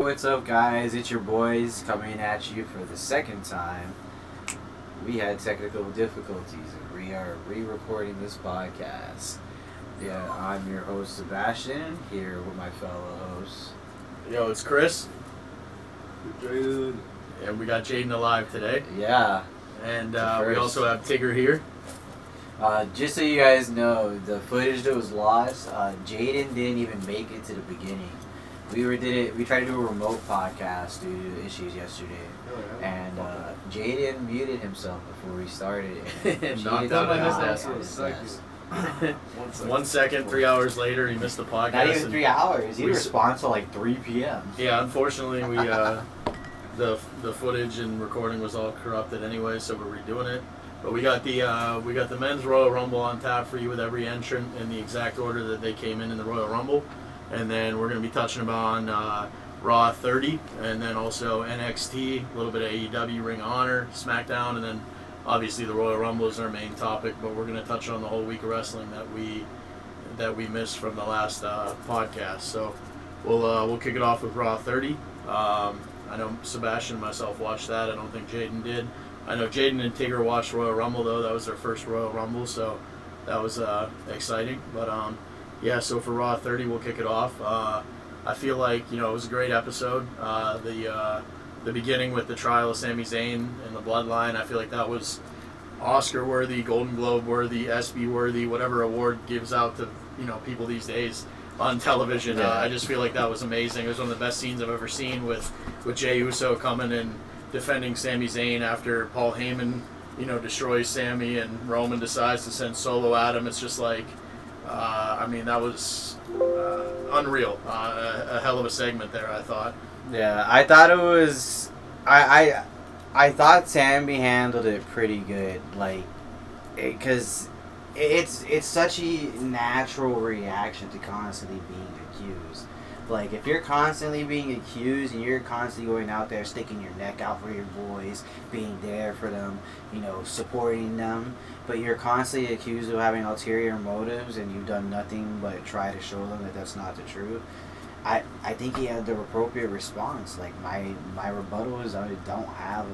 What's up, guys? It's your boys coming at you for the second time. We had technical difficulties and we are re-recording this podcast. Yeah, I'm your host Sebastian, here with my fellow hosts. Yo, it's Chris. Jaden. And we got Jaden alive today. Yeah. And we also have Tigger here. Just so you guys know, the footage that was lost, Jaden didn't even make it to the beginning. We tried to do a remote podcast due to issues yesterday, and Jaden muted himself before we started and knocked out his desk. 1 second, 3 hours later, he missed the podcast. Not even 3 hours. He responds till like 3 p.m. Yeah, unfortunately, we the footage and recording was all corrupted anyway, so we're redoing it. But we got the men's Royal Rumble on tap for you with every entrant in the exact order that they came in the Royal Rumble. And then we're going to be touching on Raw 30, and then also NXT, a little bit of AEW, Ring of Honor, SmackDown, and then obviously the Royal Rumble is our main topic. But we're going to touch on the whole week of wrestling that we missed from the last podcast. So we'll kick it off with Raw 30. I know Sebastian and myself watched that. I don't think Jaden did. I know Jaden and Tigger watched Royal Rumble though. That was their first Royal Rumble, so that was exciting. But yeah, so for Raw 30, we'll kick it off. I feel like, it was a great episode. The beginning with the trial of Sami Zayn and the Bloodline, I feel like that was Oscar-worthy, Golden Globe-worthy, ESPY-worthy, whatever award gives out to, people these days on television. Yeah. I just feel like that was amazing. It was one of the best scenes I've ever seen with Jey Uso coming and defending Sami Zayn after Paul Heyman, destroys Sami and Roman decides to send Solo at him. It's just like... that was unreal. A hell of a segment there, I thought. Yeah, I thought it was... I thought Sammy handled it pretty good, because it's such a natural reaction to constantly being accused. Like, if you're constantly being accused and you're constantly going out there sticking your neck out for your boys, being there for them, supporting them, but you're constantly accused of having ulterior motives and you've done nothing but try to show them that that's not the truth, I think he had the appropriate response. Like, my rebuttal is I don't have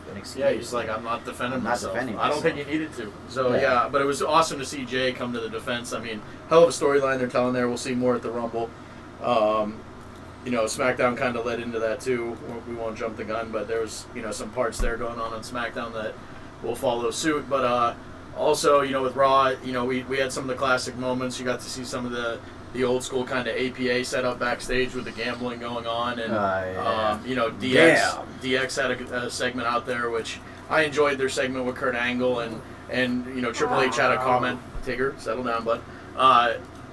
an excuse. Yeah, he's like, I'm not defending myself. I don't think he needed to. So, yeah, but it was awesome to see Jay come to the defense. I mean, hell of a storyline they're telling there. We'll see more at the Rumble. SmackDown kind of led into that too. We won't jump the gun, but there was, some parts there going on SmackDown that will follow suit. But also, with Raw, we had some of the classic moments. You got to see some of the old school kind of APA setup backstage with the gambling going on, and DX had a segment out there, which I enjoyed their segment with Kurt Angle, and Triple H had a comment. Tigger, settle down, bud.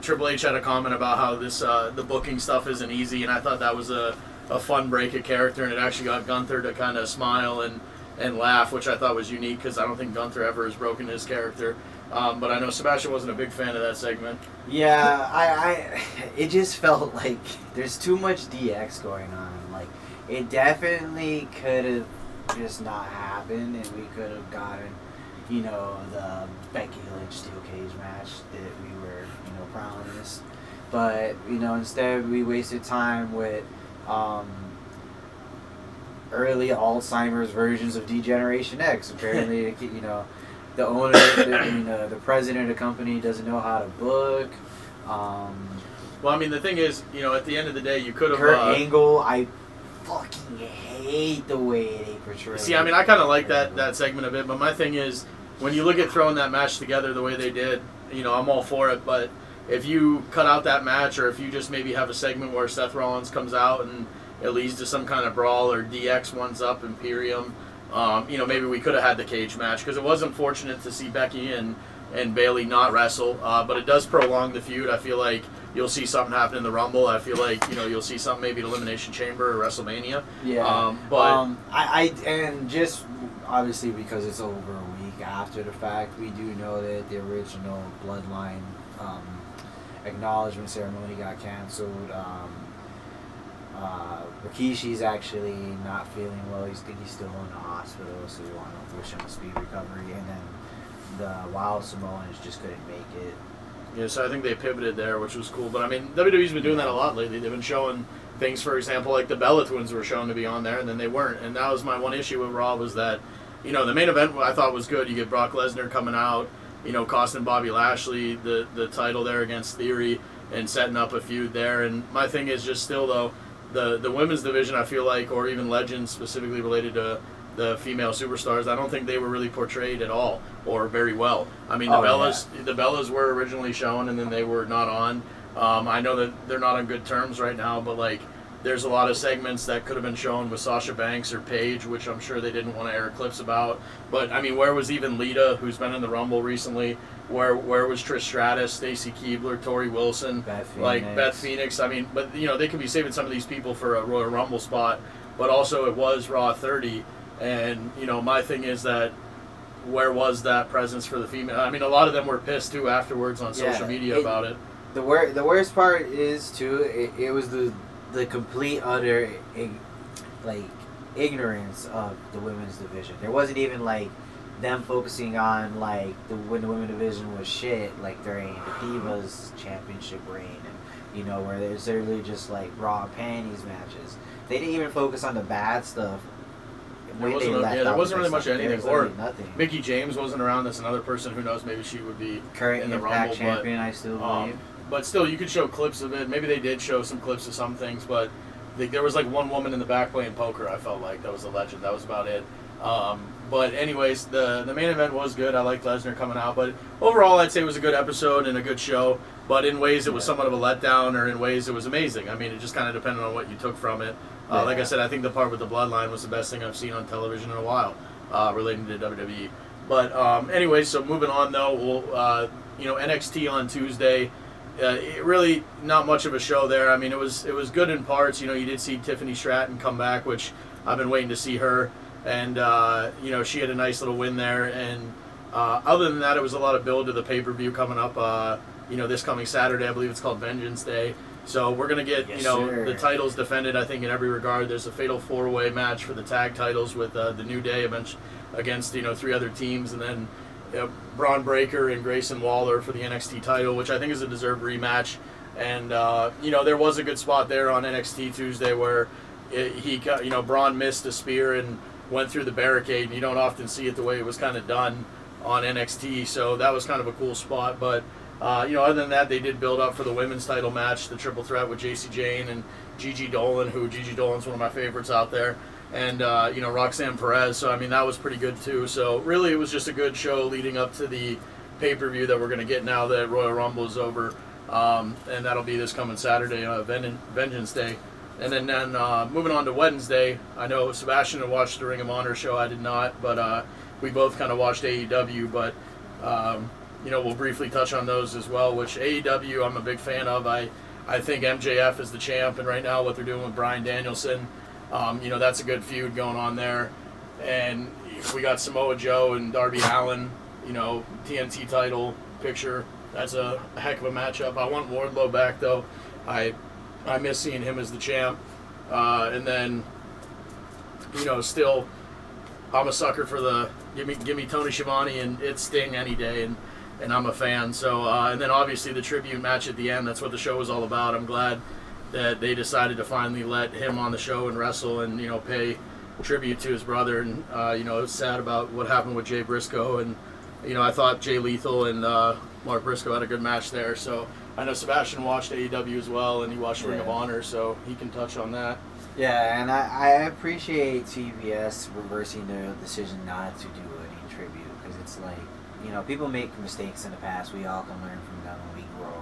Triple H had a comment about how this the booking stuff isn't easy, and I thought that was a fun break of character, and it actually got Gunther to kind of smile and laugh, which I thought was unique because I don't think Gunther ever has broken his character. But I know Sebastian wasn't a big fan of that segment. Yeah, it just felt like there's too much DX going on. Like, it definitely could have just not happened, and we could have gotten, the Becky Lynch steel cage match that we were, promised. But, instead we wasted time with early Alzheimer's versions of D-Generation X. Apparently, the owner, the president of the company doesn't know how to book. Well, I mean, the thing is, at the end of the day, you could have... Kurt Angle, I fucking hate the way they portray. See, I mean, I kind of like that segment a bit, but my thing is, when you look at throwing that match together the way they did, I'm all for it, but if you cut out that match, or if you just maybe have a segment where Seth Rollins comes out and it leads to some kind of brawl, or DX ones up Imperium, maybe we could have had the cage match, because it was unfortunate to see Becky and Bayley not wrestle, but it does prolong the feud. I feel like you'll see something happen in the Rumble. I feel like, you'll see something maybe at Elimination Chamber or WrestleMania. Yeah. But and just obviously because it's over a week after the fact, we do know that the original Bloodline acknowledgement ceremony got canceled. Rikishi's actually not feeling well. He's still in the hospital, so we want to wish him a speedy recovery. And then the Wild Samoans just couldn't make it. Yeah, so I think they pivoted there, which was cool. But I mean, WWE's been doing that a lot lately. They've been showing things, for example, like the Bella Twins were shown to be on there, and then they weren't. And that was my one issue with Raw, was that, the main event I thought was good. You get Brock Lesnar coming out, costing Bobby Lashley the title there against Theory and setting up a feud there. And my thing is just still, though, the women's division, I feel like, or even Legends specifically related to the female superstars, I don't think they were really portrayed at all or very well. I mean, the Bellas were originally shown, and then they were not on. I know that they're not on good terms right now, but like, there's a lot of segments that could have been shown with Sasha Banks or Paige, which I'm sure they didn't want to air clips about. But I mean, where was even Lita, who's been in the Rumble recently? Where was Trish Stratus, Stacy Keibler, Tori Wilson, Beth Phoenix? I mean, but they could be saving some of these people for a Royal Rumble spot. But also, it was Raw 30, and my thing is that, where was that presence for the female? I mean, a lot of them were pissed too afterwards on social media about it. The worst part is too, it was the complete utter ignorance of the women's division. There wasn't even like them focusing on like when the women's division was shit, like during the Divas Championship reign, and where there's literally just like bra and panties matches. They didn't even focus on the bad stuff. There wasn't really much of anything. Or nothing. Mickie James wasn't around. That's another person who knows. Maybe she would be current in the Impact Rumble, champion, I still believe. But still, you could show clips of it. Maybe they did show some clips of some things, but there was like one woman in the back playing poker, I felt like. That was a legend. That was about it. But anyways, the main event was good. I liked Lesnar coming out. But overall, I'd say it was a good episode and a good show. But in ways, it was somewhat of a letdown, or in ways, it was amazing. I mean, it just kind of depended on what you took from it. Like I said, I think the part with the Bloodline was the best thing I've seen on television in a while, relating to WWE. But anyway, so moving on, though, we'll, NXT on Tuesday. Really not much of a show there. I mean, it was good in parts. You did see Tiffany Stratton come back, which I've been waiting to see her. And, she had a nice little win there. And other than that, it was a lot of build to the pay-per-view coming up, this coming Saturday. I believe it's called Vengeance Day. So we're going to get, the titles defended, I think, in every regard. There's a fatal four-way match for the tag titles with the New Day against, three other teams. And then Braun Breaker and Grayson Waller for the NXT title, which I think is a deserved rematch. And, there was a good spot there on NXT Tuesday where Braun missed a spear and went through the barricade. And you don't often see it the way it was kind of done on NXT. So that was kind of a cool spot. But, other than that, they did build up for the women's title match, the triple threat with Jacy Jayne and Gigi Dolan, Gigi Dolan's one of my favorites out there. And, Roxanne Perez. So, I mean, that was pretty good, too. So, really, it was just a good show leading up to the pay-per-view that we're going to get now that Royal Rumble is over. And that'll be this coming Saturday, Vengeance Day. And then moving on to Wednesday, I know Sebastian had watched the Ring of Honor show. I did not. But we both kind of watched AEW. But, we'll briefly touch on those as well, which AEW I'm a big fan of. I think MJF is the champ. And right now what they're doing with Bryan Danielson, that's a good feud going on there. And we got Samoa Joe and Darby Allin, TNT title picture. That's a heck of a matchup. I want Wardlow back, though. I miss seeing him as the champ. And then, still, I'm a sucker for the give me Tony Schiavone and it's Sting any day, and I'm a fan. So, and then obviously the tribute match at the end. That's what the show was all about. I'm glad that they decided to finally let him on the show and wrestle and, pay tribute to his brother. And, it's sad about what happened with Jay Briscoe. And, I thought Jay Lethal and Mark Briscoe had a good match there. So I know Sebastian watched AEW as well, and he watched Ring of Honor, so he can touch on that. Yeah, and I appreciate TBS reversing their decision not to do any tribute, because it's like, people make mistakes in the past. We all can learn from them when we grow.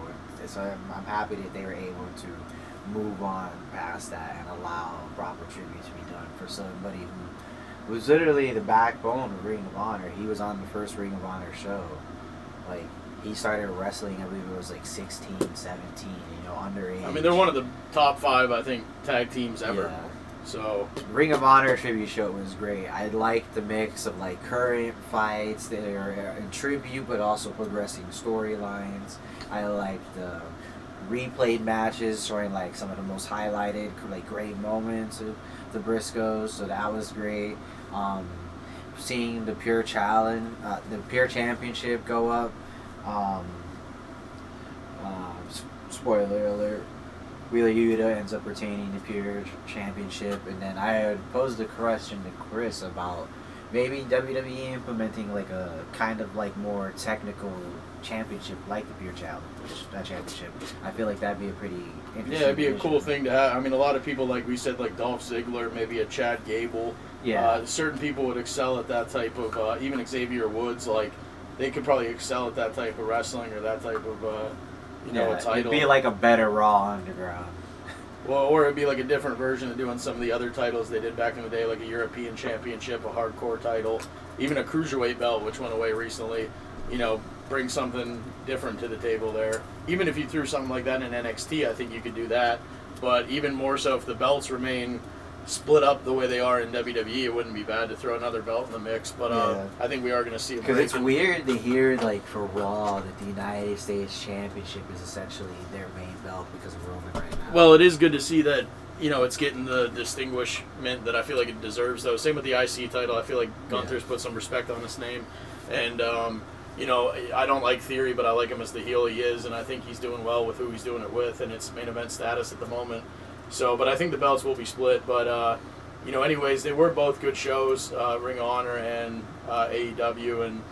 So I'm happy that they were able to move on past that and allow proper tribute to be done for somebody who was literally the backbone of Ring of Honor. He was on the first Ring of Honor show. Like, he started wrestling, I believe it was like 16, 17, underage. I mean, they're one of the top 5, I think, tag teams ever. Yeah. So Ring of Honor tribute show was great. I liked the mix of like current fights that are in tribute, but also progressing storylines. I liked the replayed matches showing like some of the most highlighted, like great moments of the Briscoes. So that was great. Seeing the Pure Challenge, the Pure Championship go up. Spoiler alert. Wheeler Yuta ends up retaining the Pure Championship, and then I had posed a question to Chris about maybe WWE implementing like a kind of like more technical championship like the Pure Challenge Championship. I feel like that'd be a pretty interesting. Yeah, it'd be a vision. cool thing to have. I mean, a lot of people, like we said, like Dolph Ziggler, maybe a Chad Gable. Yeah. Certain people would excel at that type of, even Xavier Woods, like, they could probably excel at that type of wrestling or that type of, a title. It'd be like a better Raw Underground. Well, or it'd be like a different version of doing some of the other titles they did back in the day, like a European Championship, a hardcore title, even a Cruiserweight belt, which went away recently. Bring something different to the table there. Even if you threw something like that in NXT, I think you could do that. But even more so, if the belts remain split up the way they are in WWE, it wouldn't be bad to throw another belt in the mix. But I think we are going to see a break. Because it's weird to hear, like, for Raw, that the United States Championship is essentially their main belt because of Roman right now. Well, it is good to see that, it's getting the distinguishment that I feel like it deserves, though. Same with the IC title. I feel like Gunther's put some respect on his name. And, I don't like Theory, but I like him as the heel he is, and I think he's doing well with who he's doing it with, and it's main event status at the moment. So, but I think the belts will be split. But, anyways, they were both good shows, Ring of Honor and AEW, and,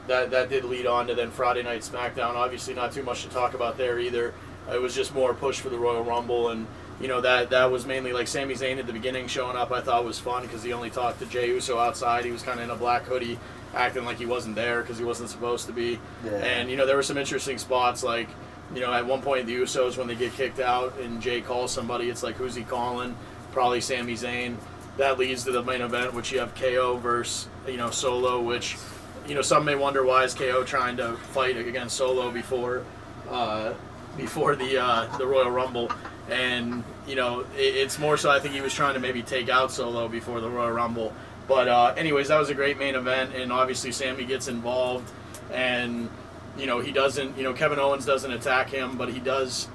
that did lead on to then Friday Night SmackDown. Obviously not too much to talk about there either. It was just more push for the Royal Rumble, and, that was mainly like Sami Zayn at the beginning showing up I thought was fun because he only talked to Jey Uso outside. He was kind of in a black hoodie acting like he wasn't there because he wasn't supposed to be. Yeah. And, there were some interesting spots like, at one point the Usos, when they get kicked out and Jey calls somebody, it's like, who's he calling? Probably Sami Zayn. That leads to the main event, which you have KO versus, Solo, which, some may wonder why is KO trying to fight against Solo before the Royal Rumble. And, it's more so I think he was trying to maybe take out Solo before the Royal Rumble. But anyways, that was a great main event, and obviously Sammy gets involved, and, he doesn't, Kevin Owens doesn't attack him, but he does,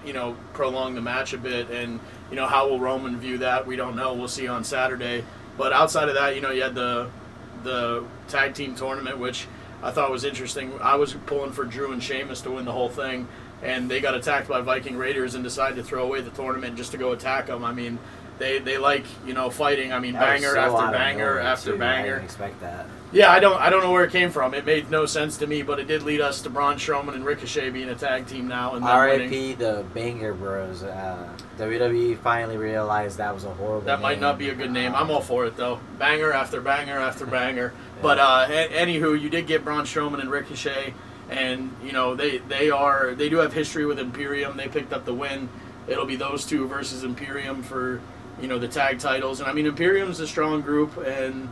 prolong the match a bit, and, how will Roman view that? We don't know. We'll see on Saturday. But outside of that, you had the tag team tournament, which I thought was interesting. I was pulling for Drew and Sheamus to win the whole thing, and they got attacked by Viking Raiders and decided to throw away the tournament just to go attack them. I mean, they like, fighting. I mean, banger after banger after banger. I didn't expect that. Yeah, I don't know where it came from. It made no sense to me, but it did lead us to Braun Strowman and Ricochet being a tag team now. And R.I.P. the Banger Bros. WWE finally realized that was a horrible That name. Might not be a good name. I'm all for it, though. Banger after banger after banger. Yeah. But anywho, you did get Braun Strowman and Ricochet, and they do have history with Imperium. They picked up the win. It'll be those two versus Imperium for the tag titles. And I mean, Imperium's a strong group, and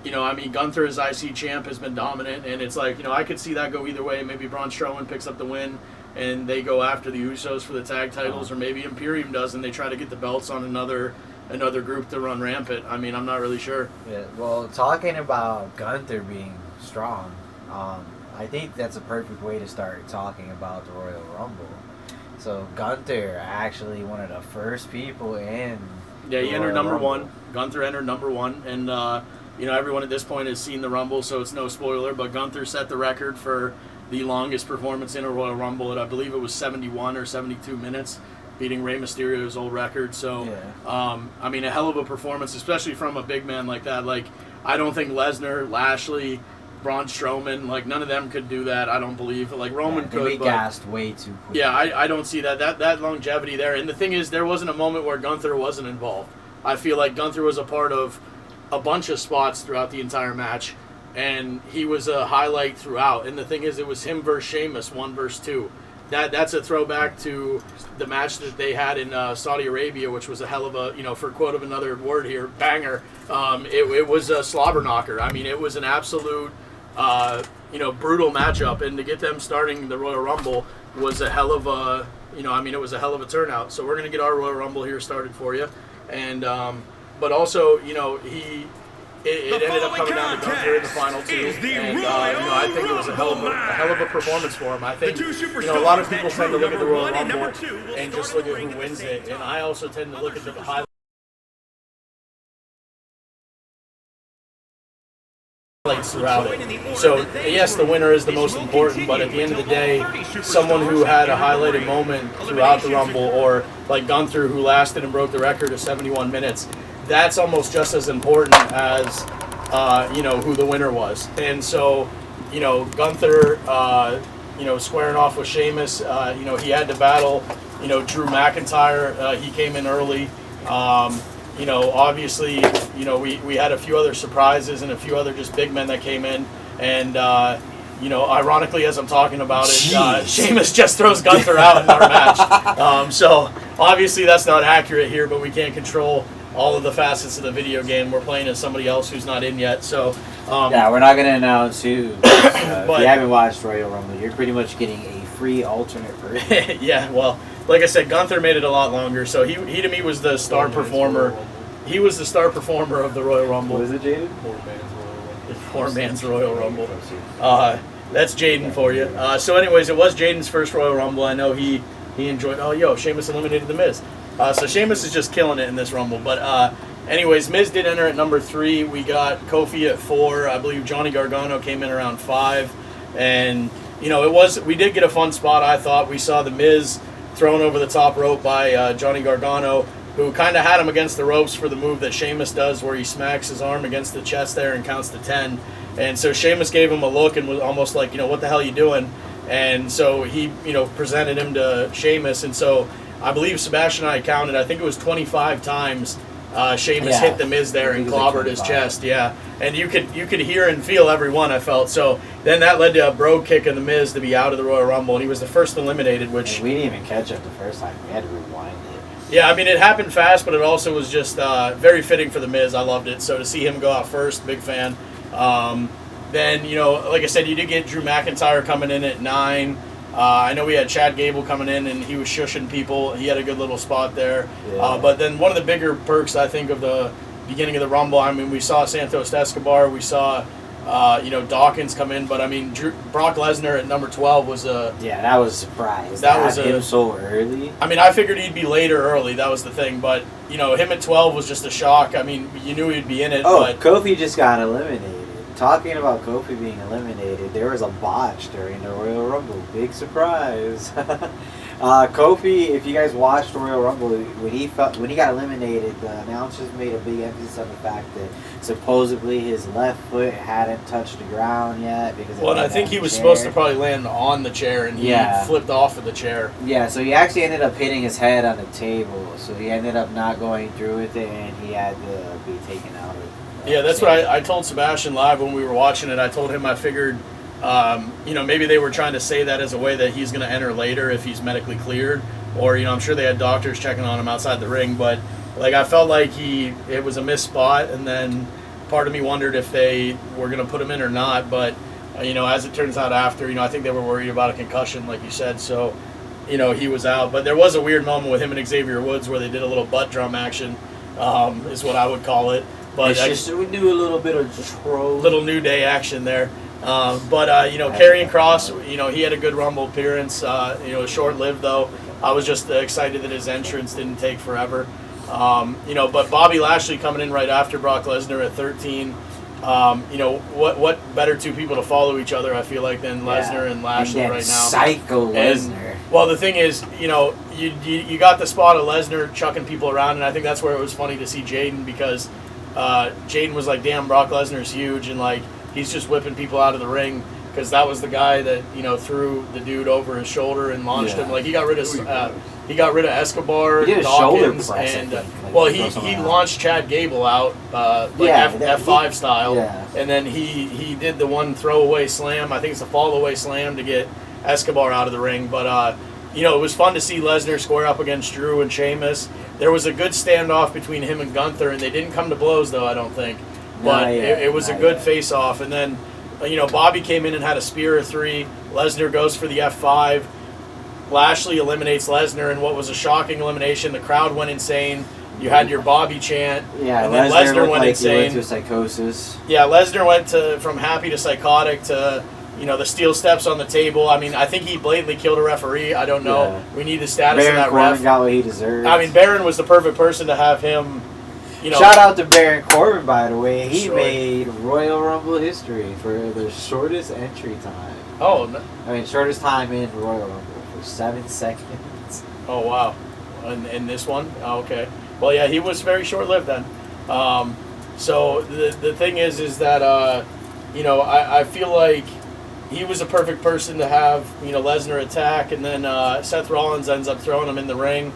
Gunther as IC champ has been dominant, and it's like, I could see that go either way. Maybe Braun Strowman picks up the win and they go after the Usos for the tag titles, or maybe Imperium does and they try to get the belts on another group to run rampant. I mean, I'm not really sure. Yeah, well, talking about Gunther being strong, I think that's a perfect way to start talking about the Royal Rumble. So Gunther actually one of the first people in. Yeah, he entered number Rumble. one. Gunther entered number one, and everyone at this point has seen the Rumble, so it's no spoiler. But Gunther set the record for the longest performance in a Royal Rumble, and I believe it was 71 or 72 minutes, beating Rey Mysterio's old record. So, yeah. I mean, a hell of a performance, especially from a big man like that. Like, I don't think Lesnar, Lashley, Braun Strowman, like, none of them could do that, I don't believe. Like, Roman could, be gassed way too quick. Yeah, I don't see that longevity there. And the thing is, there wasn't a moment where Gunther wasn't involved. I feel like Gunther was a part of a bunch of spots throughout the entire match, and he was a highlight throughout. And the thing is, it was him versus Sheamus, 1 versus 2. That's a throwback to the match that they had in Saudi Arabia, which was a hell of a, for quote of another word here, banger. It was a slobber knocker. I mean, it was an absolute, brutal matchup, and to get them starting the Royal Rumble was a hell of a, it was a hell of a turnout. So we're going to get our Royal Rumble here started for you. And, but also, it ended up coming down to Gunther in the final two, and I think it was a hell of a performance for him. I think a lot of people tend to look at the Royal Rumble and just look at who wins it, and I also tend to look at the highlights highlights throughout it. So yes, the winner is the most important, but at the end of the day, someone who had a highlighted moment throughout the Rumble, or like Gunther, who lasted and broke the record of 71 minutes, that's almost just as important as who the winner was. And so, Gunther, squaring off with Sheamus, he had to battle, Drew McIntyre. He came in early. Obviously, we had a few other surprises and a few other just big men that came in. And, ironically, as I'm talking about it, Sheamus just throws Gunther out in our match. So, obviously, that's not accurate here, but we can't control all of the facets of the video game. We're playing as somebody else who's not in yet. So, we're not going to announce who. If you haven't watched Royal Rumble, you're pretty much getting a free alternate person. Yeah, well, like I said, Gunther made it a lot longer. So he to me was the star performer. He was the star performer of the Royal Rumble. What is it, Jaden? Poor man's Royal Rumble. That's Jaden for you. So anyways, it was Jaden's first Royal Rumble. I know he enjoyed. Sheamus eliminated The Miz. So Sheamus is just killing it in this Rumble. But anyways, Miz did enter at number 3. We got Kofi at 4. I believe Johnny Gargano came in around 5. And, we did get a fun spot, I thought. We saw The Miz thrown over the top rope by Johnny Gargano, who kind of had him against the ropes for the move that Sheamus does, where he smacks his arm against the chest there and counts to 10. And so Sheamus gave him a look and was almost like, what the hell are you doing? And so he, presented him to Sheamus. And so I believe Sebastian and I counted, I think it was 25 times Sheamus hit The Miz there and clobbered his chest. Yeah. And you could hear and feel every one, I felt. So then that led to a bro kick of The Miz to be out of the Royal Rumble. And he was the first eliminated, which... And we didn't even catch up the first time. We had to rewind it. Yeah, I mean, it happened fast, but it also was just very fitting for The Miz. I loved it. So to see him go out first, big fan. Then, like I said, you did get Drew McIntyre coming in at 9. I know we had Chad Gable coming in, and he was shushing people. He had a good little spot there. Yeah. But then one of the bigger perks, I think, of the beginning of the Rumble, I mean, we saw Santos Escobar. We saw, Dawkins come in. But, I mean, Brock Lesnar at number 12 was a... Yeah, that was a surprise. That was him so early. I mean, I figured he'd be later early. That was the thing. But, him at 12 was just a shock. I mean, you knew he'd be in it. But Kofi just got eliminated. Talking about Kofi being eliminated, there was a botch during the Royal Rumble. Big surprise. Kofi, if you guys watched Royal Rumble, when he got eliminated, the announcers made a big emphasis on the fact that supposedly his left foot hadn't touched the ground yet. I think he was supposed to probably land on the chair, and he flipped off of the chair. Yeah, so he actually ended up hitting his head on the table, so he ended up not going through with it, and he had to be taken out of it. Yeah, that's what I told Sebastian live when we were watching it. I told him I figured, maybe they were trying to say that as a way that he's going to enter later if he's medically cleared. Or, I'm sure they had doctors checking on him outside the ring. But, I felt like it was a missed spot. And then part of me wondered if they were going to put him in or not. But, as it turns out after, I think they were worried about a concussion, like you said. So, he was out. But there was a weird moment with him and Xavier Woods where they did a little butt drum action, is what I would call it. But we do a little bit of little New Day action there. Karrion Kross, he had a good Rumble appearance. Short-lived though. I was just excited that his entrance didn't take forever. But Bobby Lashley coming in right after Brock Lesnar at 13. What better two people to follow each other? I feel like than Lesnar and Lashley right now. Psycho Lesnar. Well, the thing is, you got the spot of Lesnar chucking people around, and I think that's where it was funny to see Jaden because. Jaden was like, damn, Brock Lesnar's huge, and like he's just whipping people out of the ring because that was the guy that threw the dude over his shoulder and launched him. Like he got rid of Escobar, he did Dawkins, press, and he launched Chad Gable out F5 style, and then he did the one throwaway slam. I think it's a fall-away slam to get Escobar out of the ring, but. It was fun to see Lesnar square up against Drew and Sheamus. There was a good standoff between him and Gunther, and they didn't come to blows, though, I don't think. But it was a good face-off. And then, Bobby came in and had a spear of 3. Lesnar goes for the F5. Lashley eliminates Lesnar in what was a shocking elimination. The crowd went insane. You had your Bobby chant. Yeah, and then Lesnar went insane. He went to psychosis. Yeah, Lesnar went from happy to psychotic to... the steel steps on the table. I mean, I think he blatantly killed a referee. I don't know. Yeah. We need the status of that Baron ref. got what he deserved. I mean, Baron was the perfect person to have him Shout out to Baron Corbin, by the way. He Sure. made Royal Rumble history for the shortest entry time. Oh, no. Shortest time in Royal Rumble for 7 seconds. Oh, wow. And this one? Oh, okay. Well, yeah, he was very short-lived then. So the thing is that, I feel like he was a perfect person to have, Lesnar attack, and then Seth Rollins ends up throwing him in the ring.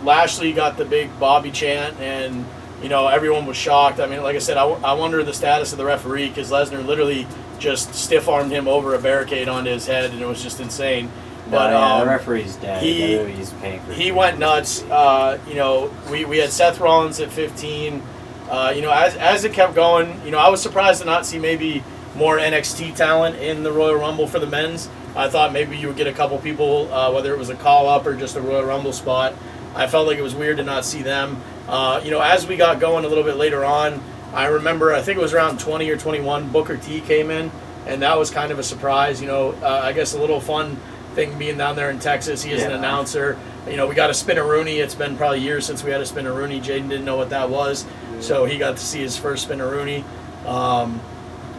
Lashley got the big Bobby chant, and, everyone was shocked. I mean, like I said, I wonder the status of the referee, because Lesnar literally just stiff-armed him over a barricade onto his head, and it was just insane. But the referee's dead. He's paying for he went nuts. We had Seth Rollins at 15. As it kept going, I was surprised to not see maybe more NXT talent in the Royal Rumble for the men's. I thought maybe you would get a couple people, whether it was a call-up or just a Royal Rumble spot. I felt like it was weird to not see them. As we got going a little bit later on, I remember, I think it was around 20 or 21, Booker T came in, and that was kind of a surprise. I guess a little fun thing being down there in Texas. He is an announcer. We got a Spinaroonie. It's been probably years since we had a Spinaroonie. Jaden didn't know what that was, so he got to see his first Spinaroonie.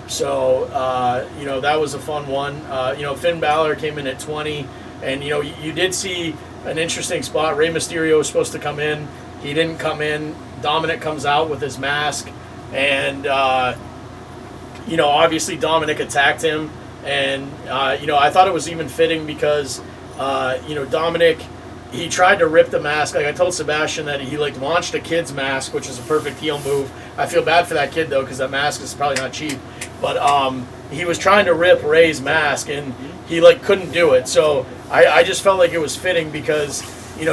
That was a fun one. Finn Balor came in at 20, and you did see an interesting spot. Rey Mysterio was supposed to come in. He didn't come in. Dominic comes out with his mask, and obviously Dominic attacked him, and I thought it was even fitting because Dominic, he tried to rip the mask. Like I told Sebastian that he launched a kid's mask, which is a perfect heel move. I feel bad for that kid though, because that mask is probably not cheap. But he was trying to rip Ray's mask, and he couldn't do it. So I just felt like it was fitting because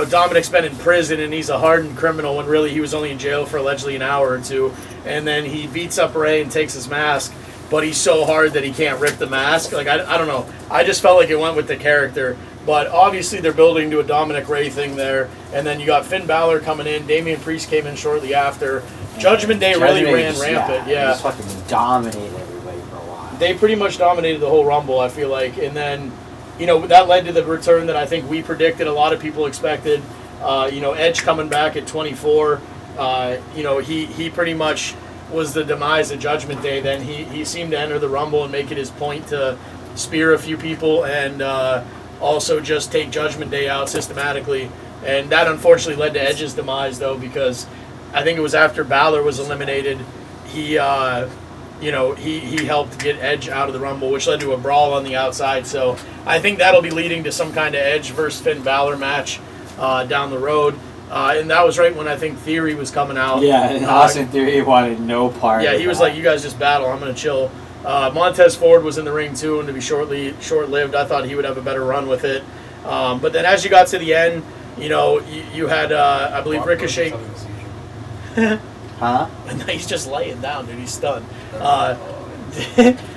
Dominic's been in prison and he's a hardened criminal when really he was only in jail for allegedly an hour or two. And then he beats up Ray and takes his mask, but he's so hard that he can't rip the mask. I don't know. I just felt like it went with the character. But obviously they're building to a Dominic Ray thing there. And then you got Finn Balor coming in. Damian Priest came in shortly after. Judgment Day really ran rampant. They just fucking dominated everybody for a while. They pretty much dominated the whole Rumble, I feel like. And then, that led to the return that I think we predicted, a lot of people expected. Edge coming back at 24. He pretty much was the demise of Judgment Day. Then he seemed to enter the Rumble and make it his point to spear a few people and also just take Judgment Day out systematically. And that unfortunately led to Edge's demise, though, because I think it was after Balor was eliminated, he helped get Edge out of the Rumble, which led to a brawl on the outside. So I think that'll be leading to some kind of Edge versus Finn Balor match down the road. And that was right when I think Theory was coming out. Yeah, and Austin Theory wanted no part Yeah, of he was that. like, you guys just battle, I'm going to chill. Montez Ford was in the ring too, and to be short-lived, I thought he would have a better run with it. But then as you got to the end, you had, I believe, Ricochet. Huh? And he's just laying down, dude. He's stunned.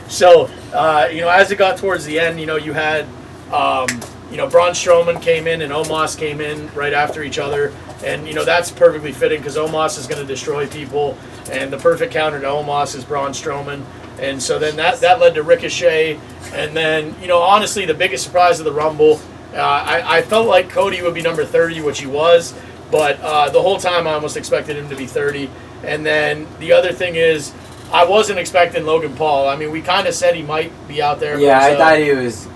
So, as it got towards the end, you had, Braun Strowman came in and Omos came in right after each other. And, that's perfectly fitting because Omos is going to destroy people. And the perfect counter to Omos is Braun Strowman. And so then that led to Ricochet. And then, honestly, the biggest surprise of the Rumble, I felt like Cody would be number 30, which he was. But the whole time I almost expected him to be 30. And then the other thing is, I wasn't expecting Logan Paul. I mean, we kind of said he might be out there. Yeah, I thought he was,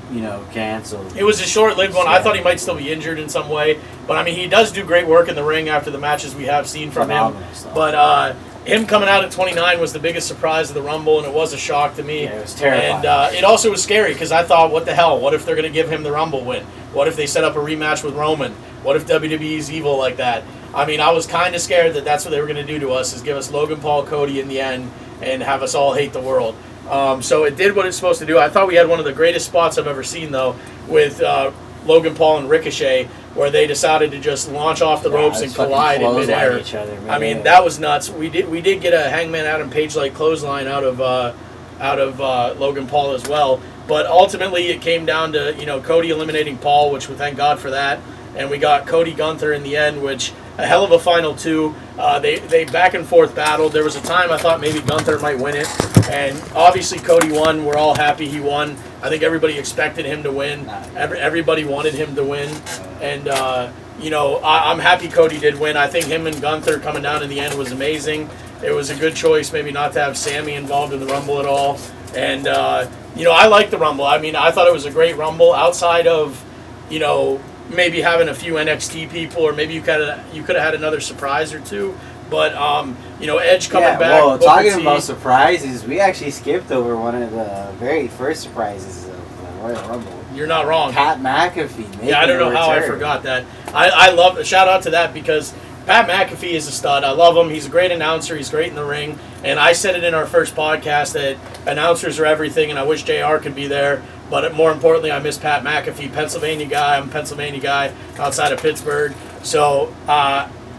canceled. It was a short-lived one. I thought he might still be injured in some way. But, I mean, he does do great work in the ring after the matches we have seen from him. But him coming out at 29 was the biggest surprise of the Rumble, and it was a shock to me. Yeah, it was terrifying. And it also was scary because I thought, what the hell? What if they're going to give him the Rumble win? What if they set up a rematch with Roman? What if WWE's evil like that? I mean, I was kind of scared that that's what they were going to do to us, is give us Logan Paul, Cody in the end, and have us all hate the world. So it did what it's supposed to do. I thought we had one of the greatest spots I've ever seen, though, with Logan Paul and Ricochet, where they decided to just launch off the ropes and collide in midair. I mean, that was nuts. We did get a Hangman Adam Page-like clothesline out of Logan Paul as well. But ultimately, it came down to Cody eliminating Paul, which we thank God for that, and we got Cody Gunther in the end, which a hell of a final two. They back and forth battled. There was a time I thought maybe Gunther might win it, and obviously Cody won. We're all happy he won. I think everybody expected him to win. Everybody wanted him to win, and I'm happy Cody did win. I think him and Gunther coming down in the end was amazing. It was a good choice, maybe not to have Sammy involved in the Rumble at all. And I like the Rumble. I mean, I thought it was a great Rumble outside of, maybe having a few NXT people, or maybe you could have had another surprise or two. But Edge coming back. Well, talking about surprises, we actually skipped over one of the very first surprises of the Royal Rumble. You're not wrong. Pat McAfee. Yeah, I don't know how I forgot that. I love. Shout out to that, because Pat McAfee is a stud. I love him. He's a great announcer. He's great in the ring. And I said it in our first podcast that announcers are everything, and I wish JR could be there. But more importantly, I miss Pat McAfee, Pennsylvania guy. I'm a Pennsylvania guy outside of Pittsburgh. So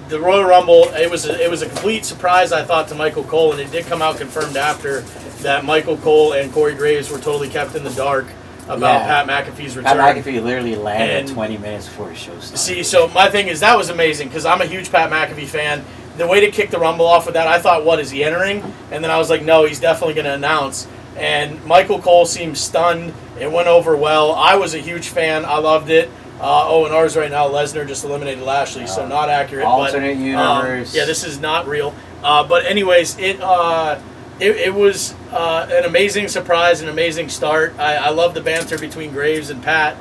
the Royal Rumble, it was a complete surprise, I thought, to Michael Cole, and it did come out confirmed after that Michael Cole and Corey Graves were totally kept in the dark about Pat McAfee's return. Pat McAfee literally landed 20 minutes before the show started. See, so my thing is, that was amazing, because I'm a huge Pat McAfee fan. The way to kick the Rumble off with that, I thought, what, is he entering? And then I was like, no, he's definitely going to announce. And Michael Cole seemed stunned. It went over well. I was a huge fan. I loved it. And ours right now, Lesnar just eliminated Lashley, so not accurate. Alternate universe. Yeah, this is not real. But anyways, it was an amazing surprise, an amazing start. I love the banter between Graves and Pat.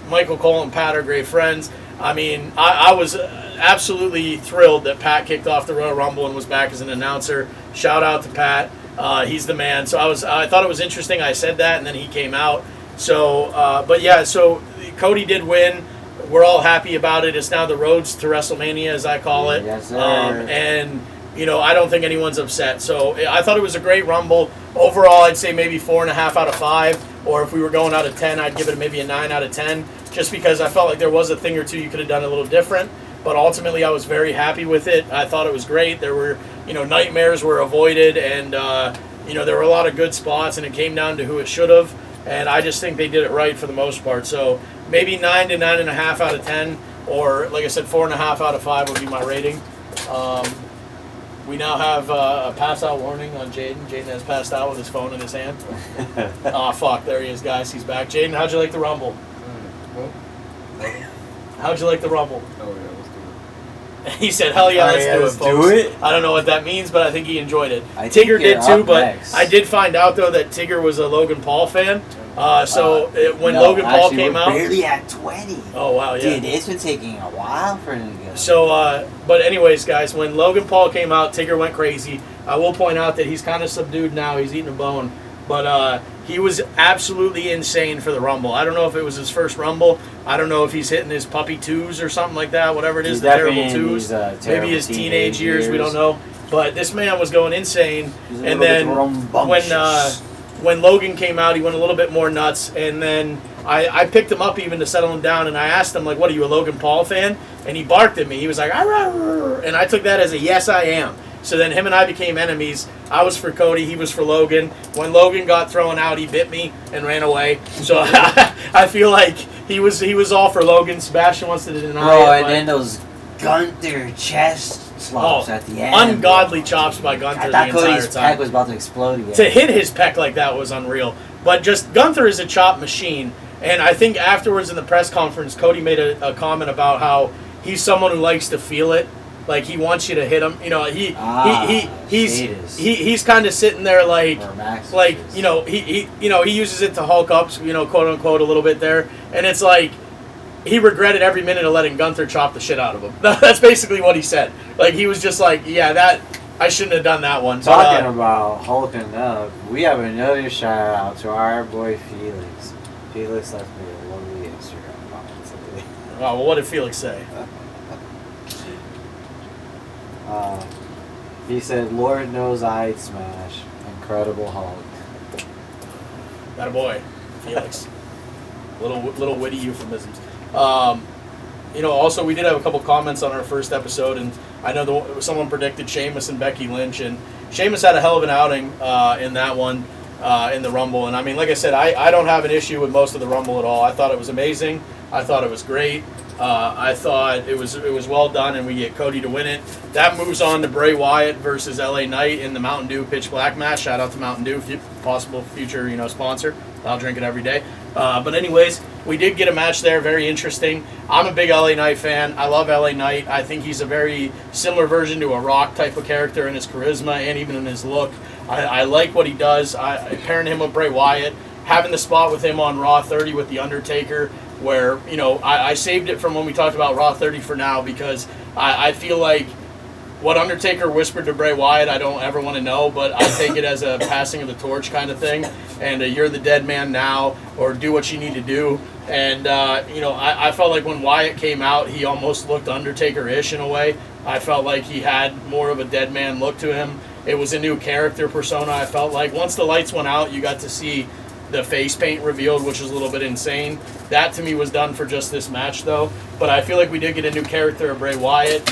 Michael Cole and Pat are great friends. I mean, I was absolutely thrilled that Pat kicked off the Royal Rumble and was back as an announcer. Shout out to Pat. He's the man. So I thought it was interesting. I said that, and then he came out. So, so Cody did win. We're all happy about it. It's now the roads to WrestleMania, as I call it. Yes, sir. I don't think anyone's upset. So I thought it was a great Rumble. Overall, I'd say maybe 4.5 out of 5. Or if we were going out of 10, I'd give it maybe a 9 out of 10. Just because I felt like there was a thing or two you could have done a little different. But ultimately, I was very happy with it. I thought it was great. There were, nightmares were avoided. And, there were a lot of good spots. And it came down to who it should have. And I just think they did it right for the most part. So maybe 9 to 9.5 out of 10. Or, like I said, 4.5 out of 5 would be my rating. We now have a pass-out warning on Jaden. Jaden has passed out with his phone in his hand. Fuck. There he is, guys. He's back. Jaden, how'd you like the Rumble? How'd you like the Rumble? Oh, yeah, let's do it. He said, hell yeah, let's do it, folks. Do it? I don't know what that means, but I think he enjoyed it. Tigger did too, but next. I did find out, though, that Tigger was a Logan Paul fan. When Logan Paul came out... barely at 20. Oh, wow, yeah. Dude, it's been taking a while for him to go. So, but anyways, guys, when Logan Paul came out, Tigger went crazy. I will point out that he's kind of subdued now. He's eating a bone. But he was absolutely insane for the Rumble. I don't know if it was his first Rumble. I don't know if he's hitting his puppy twos or something like that, whatever it is, the terrible twos. Maybe his teenage years, we don't know. But this man was going insane. And then when Logan came out, he went a little bit more nuts. And then I picked him up even to settle him down, and I asked him, like, what, are you a Logan Paul fan? And he barked at me. He was like, "Arr!" And I took that as a yes, I am. So then him and I became enemies. I was for Cody, he was for Logan. When Logan got thrown out, he bit me and ran away. So I feel like he was all for Logan. Sebastian wants to deny it. Then those Gunther chest slops at the end. Ungodly chops by Gunther the entire time. Cody's pec was about to explode again. To hit his pec like that was unreal. But just Gunther is a chop machine. And I think afterwards in the press conference, Cody made a comment about how he's someone who likes to feel it. Like, he wants you to hit him. He's kind of sitting there like he uses it to Hulk up, quote unquote, a little bit there. And it's like he regretted every minute of letting Gunther chop the shit out of him. That's basically what he said. Like, he was just like, yeah, that I shouldn't have done that one. Talking about hulking up, we have another shout out to our boy Felix. Felix left me a lovely Instagram comment today. Oh, well, what did Felix say? He said, Lord knows I'd smash. Incredible Hulk. That a boy, Felix. little witty euphemisms. Also, we did have a couple comments on our first episode, and I know someone predicted Sheamus and Becky Lynch, and Sheamus had a hell of an outing in that one, in the Rumble. And I mean, like I said, I don't have an issue with most of the Rumble at all. I thought it was amazing. I thought it was great. I thought it was well done, and we get Cody to win it. That moves on to Bray Wyatt versus LA Knight in the Mountain Dew Pitch Black match. Shout out to Mountain Dew, possible future sponsor. I'll drink it every day. But anyways, we did get a match there, very interesting. I'm a big LA Knight fan. I love LA Knight. I think he's a very similar version to a Rock type of character in his charisma and even in his look. I like what he does. Pairing him with Bray Wyatt, having the spot with him on Raw 30 with The Undertaker, where, I saved it from when we talked about Raw 30 for now because I feel like what Undertaker whispered to Bray Wyatt, I don't ever want to know, but I take it as a passing of the torch kind of thing. And you're the dead man now, or do what you need to do. And, I felt like when Wyatt came out, he almost looked Undertaker-ish in a way. I felt like he had more of a dead man look to him. It was a new character persona, I felt like. Once the lights went out, you got to see the face paint revealed, which was a little bit insane. That, to me, was done for just this match, though. But I feel like we did get a new character of Bray Wyatt.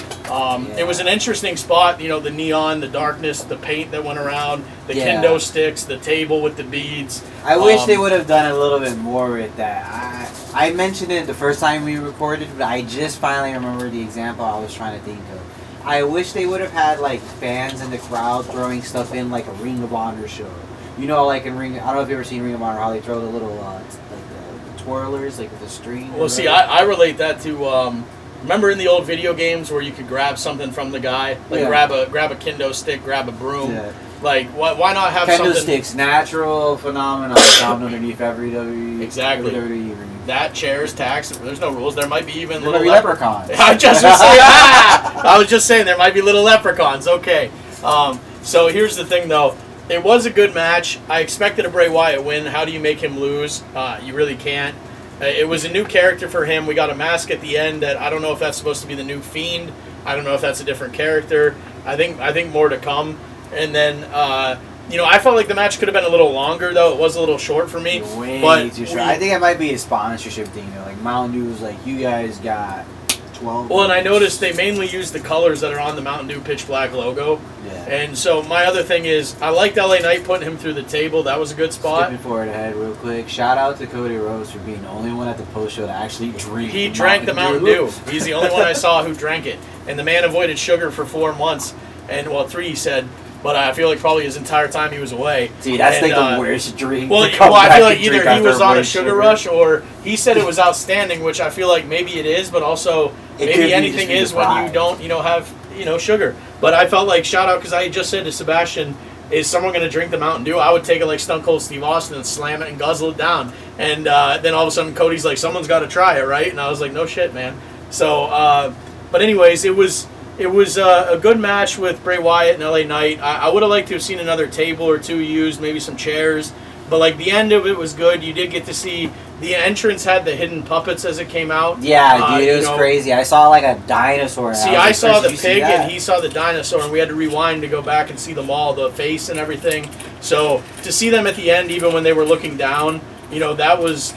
It was an interesting spot, the neon, the darkness, the paint that went around, the kendo sticks, the table with the beads. I wish they would have done a little bit more with that. I mentioned it the first time we recorded, but I just finally remember the example I was trying to think of. I wish they would have had, like, fans in the crowd throwing stuff in, like a Ring of Honor show. Like in Ring, I don't know if you've ever seen Ring of Honor, how they throw the little, the twirlers, like with the string. Well, see, I relate that to, remember in the old video games where you could grab something from the guy? Like grab a kendo stick, grab a broom. Yeah. Like, why not have kendo something... Kendo sticks, natural phenomenon found underneath every WWE. Exactly. WWE ring. That, chairs, tax, there's no rules. There might be even little leprechauns. I was just saying, there might be little leprechauns. Okay. So here's the thing, though. It was a good match. I expected a Bray Wyatt win. How do you make him lose? You really can't. It was a new character for him. We got a mask at the end that I don't know if that's supposed to be the new Fiend. I don't know if that's a different character. I think more to come. And then, I felt like the match could have been a little longer, though. It was a little short for me. Way too short. I think it might be a sponsorship thing, though. Like, Mountain Dew was like, you guys got 12. Well, and I noticed they mainly use the colors that are on the Mountain Dew Pitch Black logo. Yeah. And so my other thing is, I liked LA Knight putting him through the table. That was a good spot. Skipping forward ahead real quick. Shout out to Cody Rhodes for being the only one at the post show to actually drink. He drank the Mountain Dew. He's the only one I saw who drank it. And the man avoided sugar for 4 months. And, 3 he said. But I feel like probably his entire time he was away. See, that's like the worst drink. Well, I feel like either he was on a sugar rush or he said it was outstanding, which I feel like maybe it is, but also maybe anything is when you don't, have, sugar. But I felt like, shout out, because I just said to Sebastian, is someone going to drink the Mountain Dew? I would take it like Stone Cold Steve Austin and slam it and guzzle it down. And then all of a sudden Cody's like, someone's got to try it, right? And I was like, no shit, man. So, but anyways, it was a good match with Bray Wyatt and LA Knight. I would have liked to have seen another table or two used, maybe some chairs. But, like, the end of it was good. You did get to see the entrance had the hidden puppets as it came out. Yeah, dude, it was crazy. I saw, like, a dinosaur. See, I saw the pig and he saw the dinosaur, and we had to rewind to go back and see them all, the face and everything. So, to see them at the end, even when they were looking down, that was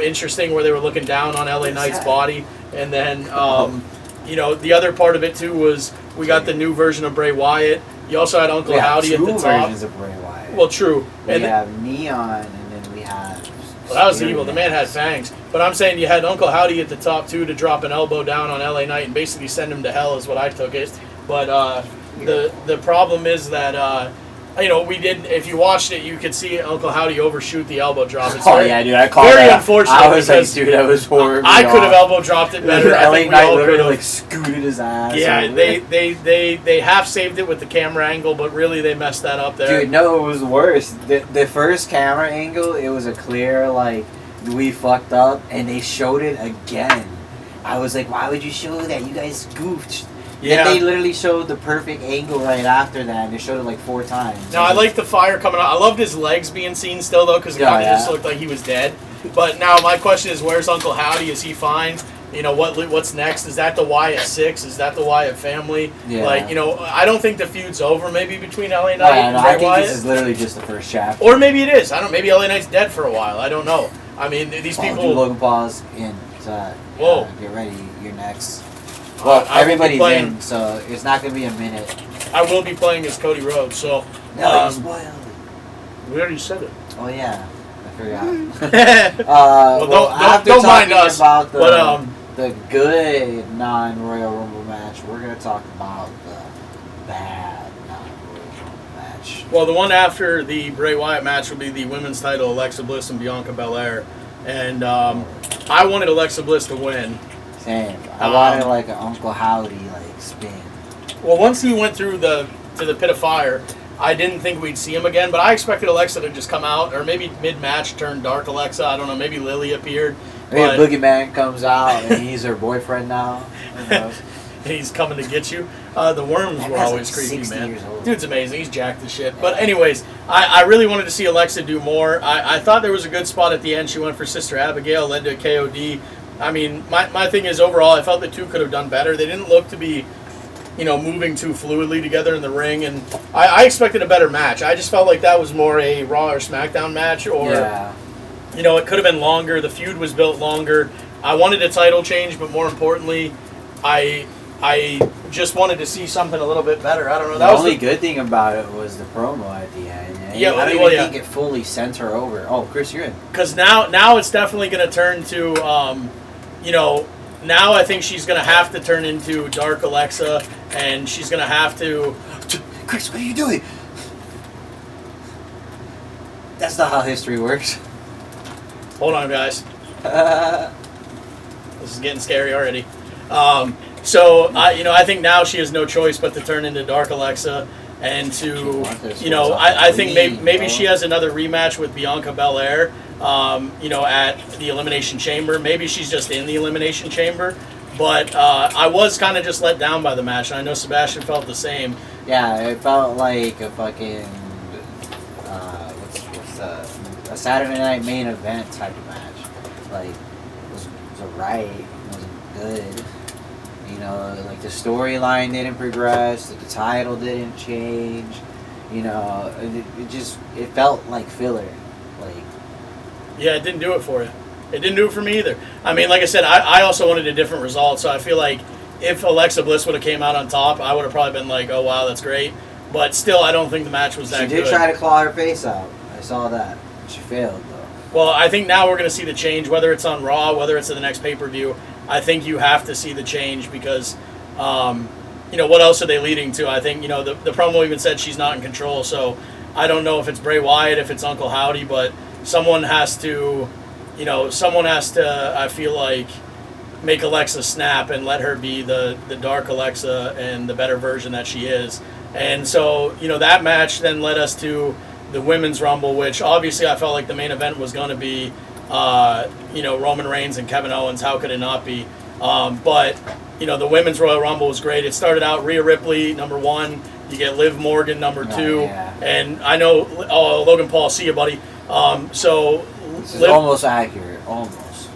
interesting where they were looking down on LA Knight's body. And then, the other part of it, too, was we got the new version of Bray Wyatt. You also had Uncle Howdy at the top. Two versions of Bray Wyatt. Well, true. We have Neon, and then we have... Well, that was evil. The man had fangs. But I'm saying you had Uncle Howdy at the top, too, to drop an elbow down on LA Knight and basically send him to hell is what I took it. But the problem is that... we did. If you watched it, you could see Uncle Howdy overshoot the elbow drop. It's dude, I called very that. Unfortunate. I was like, dude, that was horrible. I could have elbow dropped it better. I think LA Knight literally scooted his ass. Yeah, they half saved it with the camera angle, but really they messed that up there. Dude, no, it was worse. The first camera angle, it was a clear we fucked up, and they showed it again. I was like, why would you show that? You guys goofed. Yeah. And they literally showed the perfect angle right after that, and they showed it like 4 times. Now, I like the fire coming out. I loved his legs being seen still, though, because it kind of just looked like he was dead. But now my question is, where's Uncle Howdy? Is he fine? What's next? Is that the Wyatt 6? Is that the Wyatt family? Yeah. I don't think the feud's over maybe between LA Knight and Bray I think Wyatt. This is literally just the first chapter. Or maybe it is. Maybe LA Knight's dead for a while. I don't know. I mean, these people... Do Logan Paul's in. Whoa. Get ready. You're next. Well, everybody's in, so it's not going to be a minute. I will be playing as Cody Rhodes, so... No, you spoiled it. We already said it. Oh, yeah. I forgot. Don't mind us. About the good non-Royal Rumble match, we're going to talk about the bad non-Royal Rumble match. match. Well, the one after the Bray Wyatt match will be the women's title, Alexa Bliss and Bianca Belair. And I wanted Alexa Bliss to win. Same. I wanted like an Uncle Howdy like spin. Well, once he went through to the pit of fire, I didn't think we'd see him again, but I expected Alexa to just come out, or maybe mid-match turn Dark Alexa. I don't know. Maybe Lily appeared. Maybe Boogeyman comes out and he's her boyfriend now. He's coming to get you. The worms That were guy's always like creepy, 60 man. years old. Dude's amazing. He's jacked as shit. But anyways, I really wanted to see Alexa do more. I thought there was a good spot at the end. She went for Sister Abigail, led to a KOD. I mean, my thing is overall, I felt the two could have done better. They didn't look to be, moving too fluidly together in the ring, and I expected a better match. I just felt like that was more a Raw or SmackDown match, or it could have been longer. The feud was built longer. I wanted a title change, but more importantly, I just wanted to see something a little bit better. I don't know. The only good thing about it was the promo at the end. Yeah, I don't even think it fully sent her over. Oh, Chris, you're in. Because now it's definitely going to turn to, now I think she's going to have to turn into Dark Alexa, and she's going to have to... Chris, what are you doing? That's not how history works. Hold on, guys. This is getting scary already. So I think now she has no choice but to turn into Dark Alexa, and to, I think maybe she has another rematch with Bianca Belair, at the Elimination Chamber. Maybe she's just in the Elimination Chamber. But I was kind of just let down by the match, and I know Sebastian felt the same. Yeah, it felt like a fucking, a Saturday Night Main Event type of match. Like, it was alright, it wasn't good. Like the storyline didn't progress, the title didn't change. It felt like filler. Yeah, it didn't do it for you. It didn't do it for me either. I mean, like I said, I also wanted a different result, so I feel like if Alexa Bliss would have came out on top, I would have probably been like, oh, wow, that's great. But still, I don't think the match was that good. She did try to claw her face out. I saw that. She failed, though. Well, I think now we're going to see the change, whether it's on Raw, whether it's in the next pay-per-view. I think you have to see the change because, what else are they leading to? I think, the promo even said she's not in control, so I don't know if it's Bray Wyatt, if it's Uncle Howdy, but someone has to, I feel like, make Alexa snap and let her be the Dark Alexa and the better version that she is. And so, that match then led us to the Women's Rumble, which obviously I felt like the main event was going to be, Roman Reigns and Kevin Owens. How could it not be? But the Women's Royal Rumble was great. It started out Rhea Ripley, number 1. You get Liv Morgan, number 2. Yeah. And I know, Logan Paul, see you, buddy. So this is almost accurate, almost.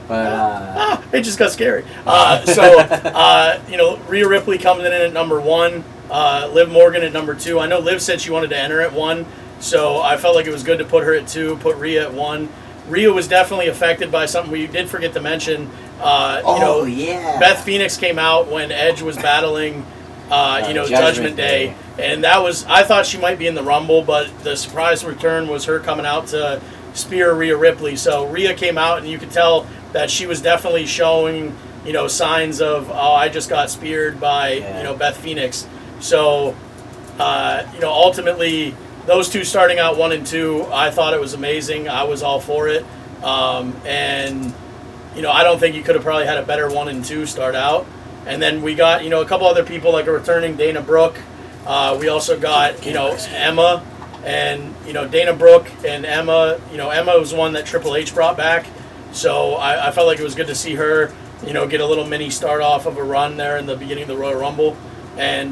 But it just got scary. Rhea Ripley coming in at number 1, Liv Morgan at number 2. I know Liv said she wanted to enter at 1, so I felt like it was good to put her at 2, put Rhea at 1. Rhea was definitely affected by something we did forget to mention. Beth Phoenix came out when Edge was battling, Judgment Day. And that was, I thought she might be in the Rumble, but the surprise return was her coming out to spear Rhea Ripley. So Rhea came out, and you could tell that she was definitely showing, signs of, I just got speared by, Beth Phoenix. So, ultimately, those two starting out 1 and 2, I thought it was amazing. I was all for it. And I don't think you could have probably had a better 1 and 2 start out. And then we got, a couple other people, like a returning Dana Brooke. We also got, Emma. And, Dana Brooke and Emma, Emma was one that Triple H brought back. So I felt like it was good to see her, get a little mini start off of a run there in the beginning of the Royal Rumble. And,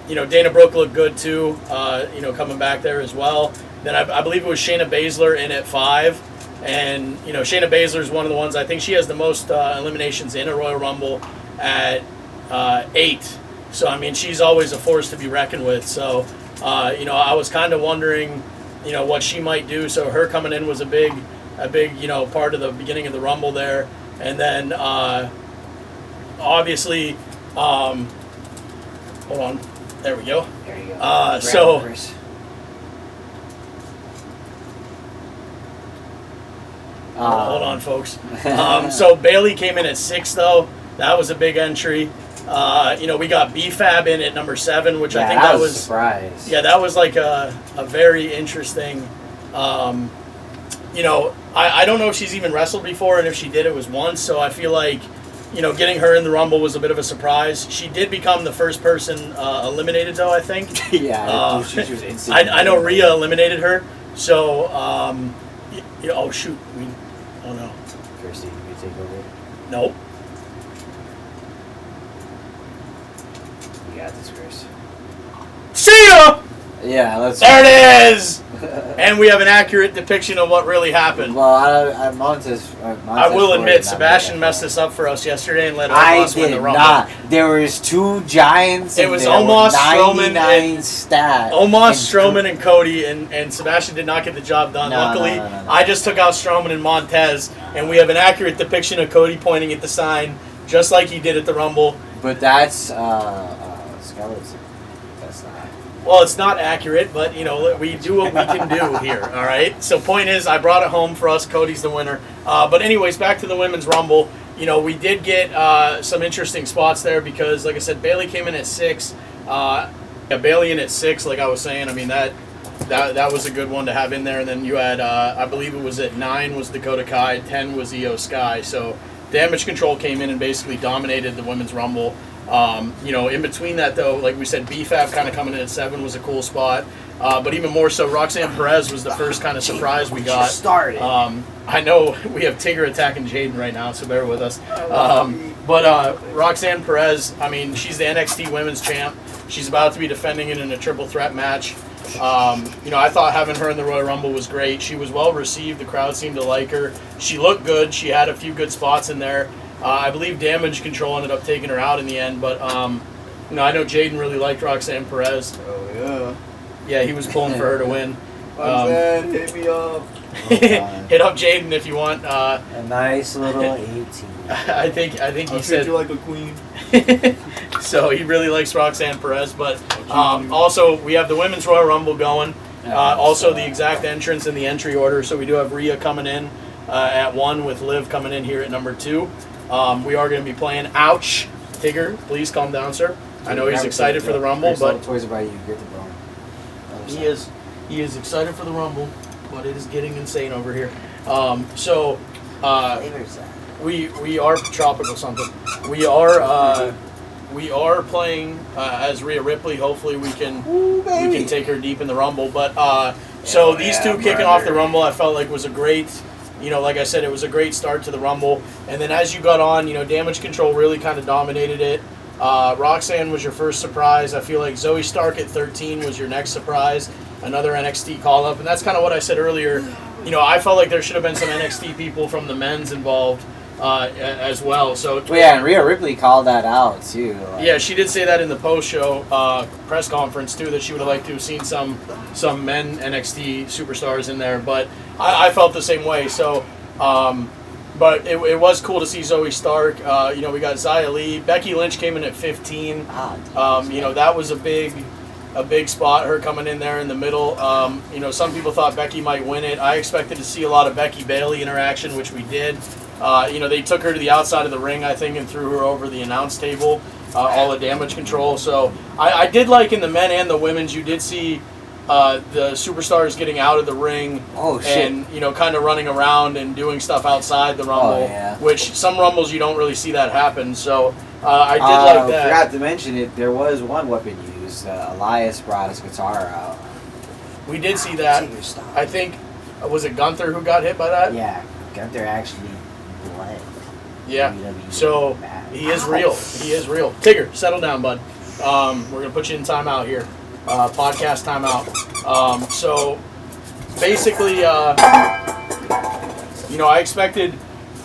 Dana Brooke looked good too, coming back there as well. Then I believe it was Shayna Baszler in at 5. And, Shayna Baszler is one of the ones, I think she has the most eliminations in a Royal Rumble at 8. So, I mean, she's always a force to be reckoned with. So, I was kind of wondering, what she might do. So her coming in was a big, part of the beginning of the Rumble there. And then, obviously, hold on. There we go. there you go. Hold on, folks. So Bailey came in at 6, though. That was a big entry. We got BFAB in at number 7, which I think that that was a surprise. Yeah, that was like a very interesting. I don't know if she's even wrestled before, and if she did, it was once. So I feel like, getting her in the Rumble was a bit of a surprise. She did become the first person eliminated, though, I think. Yeah, she was instant. I know Rhea eliminated her. So, oh, shoot. Oh, no. Kirsty, you take over. Nope. You got this, Chris. See ya! Yeah, let's. There it is! And we have an accurate depiction of what really happened. Well, I will admit, Sebastian messed this up for us yesterday and let Omos win the Rumble. Not. There was 2 giants. It was Omos, Strowman, and stats. Omos, Strowman, and Cody, and Sebastian did not get the job done. Luckily, no. I just took out Strowman and Montez, and we have an accurate depiction of Cody pointing at the sign, just like he did at the Rumble. But that's skeleton. That's not. Well, it's not accurate, but, we do what we can do here, all right? So point is, I brought it home for us. Cody's the winner. But anyways, back to the Women's Rumble. We did get some interesting spots there because, like I said, Bayley came in at 6. Bayley in at 6, like I was saying. I mean, that was a good one to have in there. And then you had, I believe it was at 9 was Dakota Kai, 10 was Io Sky. So Damage Control came in and basically dominated the Women's Rumble. In between that, though, like we said, BFAB kind of coming in at 7 was a cool spot. But even more so, Roxanne Perez was the first kind of surprise we got. I know we have Tigger attacking Jaden right now, so bear with us. But Roxanne Perez, I mean, she's the NXT Women's Champ. She's about to be defending it in a triple threat match. I thought having her in the Royal Rumble was great. She was well received. The crowd seemed to like her. She looked good. She had a few good spots in there. I believe Damage Control ended up taking her out in the end, but I know Jaden really liked Roxanne Perez. Oh, yeah. Yeah, he was pulling for her to win. Roxanne, hit me up. Hit up Jaden if you want. A nice little 18. I think he said you like a queen. So he really likes Roxanne Perez, but also we have the Women's Royal Rumble going. Also the exact entrance and the entry order. So we do have Rhea coming in at 1 with Liv coming in here at number 2. We are going to be playing. Ouch, Tigger, please calm down, sir. I know he's excited for the Rumble, but toys about you. Get the bone. He is excited for the Rumble, but it is getting insane over here. We are tropical something. We are playing as Rhea Ripley. Hopefully we can take her deep in the Rumble. But these two kicking off the Rumble, I felt like was a great. Like I said, it was a great start to the Rumble. And then as you got on, Damage Control really kind of dominated it. Roxanne was your first surprise. I feel like Zoe Stark at 13 was your next surprise. Another NXT call-up. And that's kind of what I said earlier. I felt like there should have been some NXT people from the men's involved as well. So and Rhea Ripley called that out, too. Yeah, she did say that in the post-show press conference, too, that she would have liked to have seen some men NXT superstars in there. But I felt the same way. So, but it was cool to see Zoe Stark. We got Xia Li. Becky Lynch came in at 15. That was a big spot, her coming in there in the middle. Some people thought Becky might win it. I expected to see a lot of Becky-Bayley interaction, which we did. They took her to the outside of the ring, I think, and threw her over the announce table, all the Damage Control. So I did like in the men and the women's, you did see the superstars getting out of the ring and, kind of running around and doing stuff outside the Rumble, which some Rumbles you don't really see that happen. So I did like that. I forgot to mention it. There was one weapon used. Elias brought his guitar out. We did see that. I think, was it Gunther who got hit by that? Yeah, Gunther actually bled. Yeah, so he is real. He is real. Tigger, settle down, bud. We're going to put you in timeout here. Podcast timeout. So basically, I expected,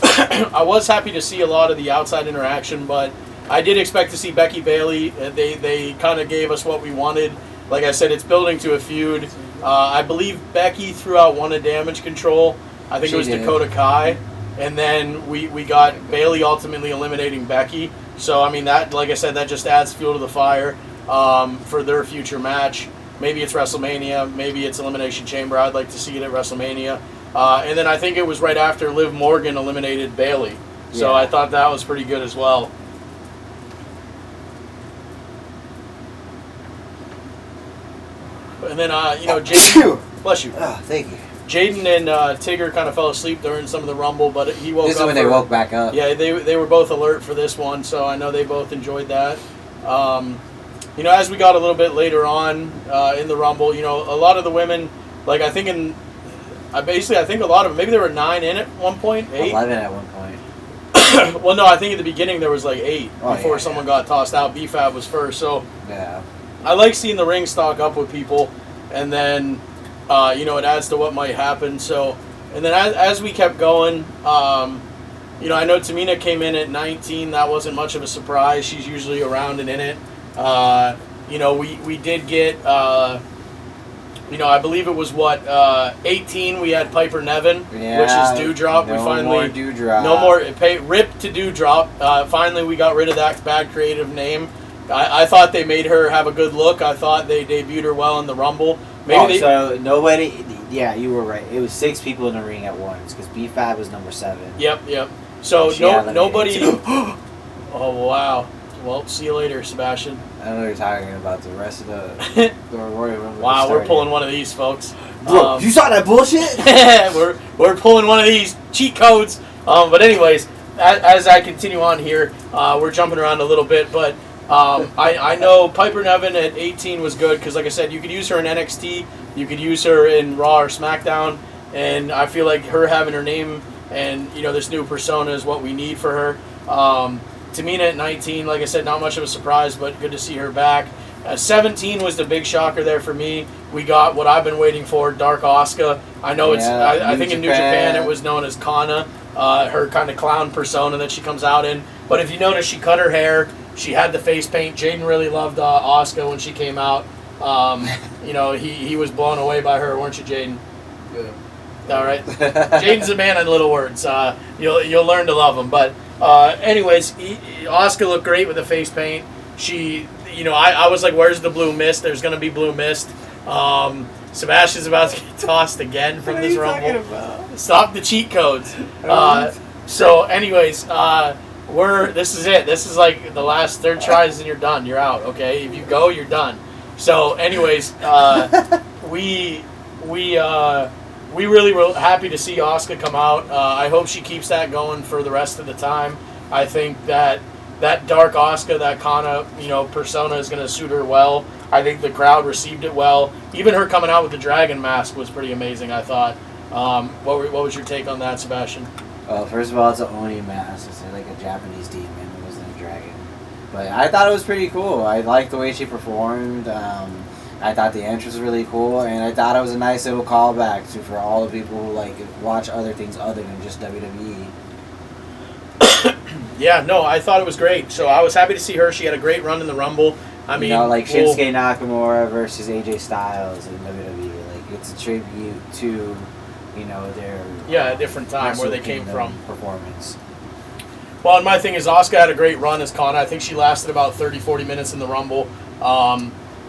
I was happy to see a lot of the outside interaction, but I did expect to see Becky Bayley. They kind of gave us what we wanted. Like I said, it's building to a feud. I believe Becky threw out one of Damage Control. I think it was Dakota Kai. And then we got Bayley ultimately eliminating Becky. So, I mean, that, like I said, that just adds fuel to the fire for their future match. Maybe it's WrestleMania. Maybe it's Elimination Chamber. I'd like to see it at WrestleMania. And then I think it was right after Liv Morgan eliminated Bayley. So I thought that was pretty good as well. And then, Jaden, bless you. Oh, thank you. Jaden and Tigger kind of fell asleep during some of the Rumble, but he woke up. This is when they woke back up. Yeah, they were both alert for this one, so I know they both enjoyed that. As we got a little bit later on in the Rumble, a lot of the women, like I think a lot of them, maybe there were 9 in at one point, 8? 11 at one point. Well, no, I think at the beginning there was like 8 before someone got tossed out. BFAB was first, so yeah. I like seeing the ring stock up with people, and then it adds to what might happen. So, and then as we kept going, I know Tamina came in at 19. That wasn't much of a surprise. She's usually around and in it. We did get, I believe it was 18. We had Piper Nevin, which is Dewdrop. No we finally more Dewdrop. No more rip to Dewdrop. Finally, we got rid of that bad creative name. I thought they made her have a good look. I thought they debuted her well in the Rumble. So nobody. Yeah, you were right. It was 6 people in the ring at once because B5 was number 7. Yep. So nobody. Oh wow. Well, see you later, Sebastian. I know you're talking about the rest of the Royal Rumble. Wow, we're pulling one of these, folks. Bro, you saw that bullshit? we're pulling one of these cheat codes. But anyways, as I continue on here, we're jumping around a little bit, but I know Piper Nevin at 18 was good because, like I said, you could use her in NXT, you could use her in Raw or SmackDown, and I feel like her having her name and this new persona is what we need for her. Tamina at 19, like I said, not much of a surprise, but good to see her back. 17 was the big shocker there for me. We got what I've been waiting for, Dark Asuka. I know I think in New Japan it was known as Kana, her kind of clown persona that she comes out in. But if you notice, she cut her hair. She had the face paint. Jaden really loved Asuka when she came out. He was blown away by her, weren't you, Jaden? Yeah. All right. Jaden's a man in little words. You'll learn to love him. But anyways, Asuka looked great with the face paint. She, I was like, where's the blue mist? There's going to be blue mist. Sebastian's about to get tossed again from this Rumble. Stop the cheat codes. So anyways, this is it. This is like the last 3rd tries and you're done. You're out, okay? If you go, you're done. So anyways, we really were happy to see Asuka come out. I hope she keeps that going for the rest of the time. I think that Dark Asuka, that Kana, persona is going to suit her well. I think the crowd received it well. Even her coming out with the dragon mask was pretty amazing, I thought. What was your take on that, Sebastian? Well, first of all, it's an Oni mask. It's like a Japanese demon. It wasn't a dragon. But I thought it was pretty cool. I liked the way she performed. I thought the entrance was really cool, and I thought it was a nice little callback for all the people who watch other things other than just WWE. Yeah, no, I thought it was great. So I was happy to see her. She had a great run in the Rumble. I mean, Shinsuke Nakamura versus AJ Styles in WWE. It's a tribute to, their a different time where they came from. Performance. Well, and my thing is, Asuka had a great run as Kana. I think she lasted about 30-40 minutes in the Rumble.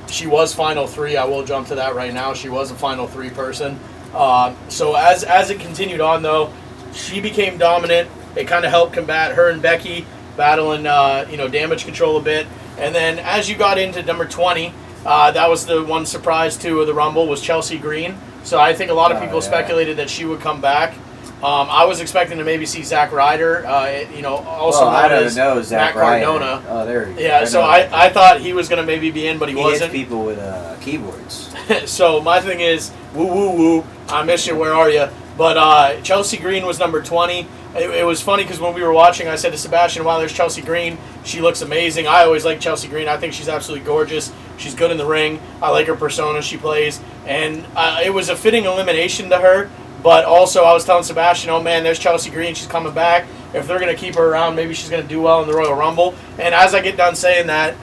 She was Final 3. I will jump to that right now. She was a Final 3 person. So as it continued on, though, she became dominant. It kind of helped combat her and Becky battling, damage control a bit. And then as you got into number 20, that was the one surprise, too, of the Rumble was Chelsea Green. So I think a lot of people speculated that she would come back. I was expecting to maybe see Zack Ryder, also known as Matt Cardona. Oh, there you go. Yeah, so I thought he was going to maybe be in, but he wasn't. He hits people with keyboards. So my thing is, woo, woo, woo, I miss you, where are you? But Chelsea Green was number 20. It was funny because when we were watching, I said to Sebastian, wow, there's Chelsea Green. She looks amazing. I always like Chelsea Green. I think she's absolutely gorgeous. She's good in the ring. I like her persona she plays. And it was a fitting elimination to her. But also, I was telling Sebastian, oh man, there's Chelsea Green. She's coming back. If they're going to keep her around, maybe she's going to do well in the Royal Rumble. And as I get done saying that,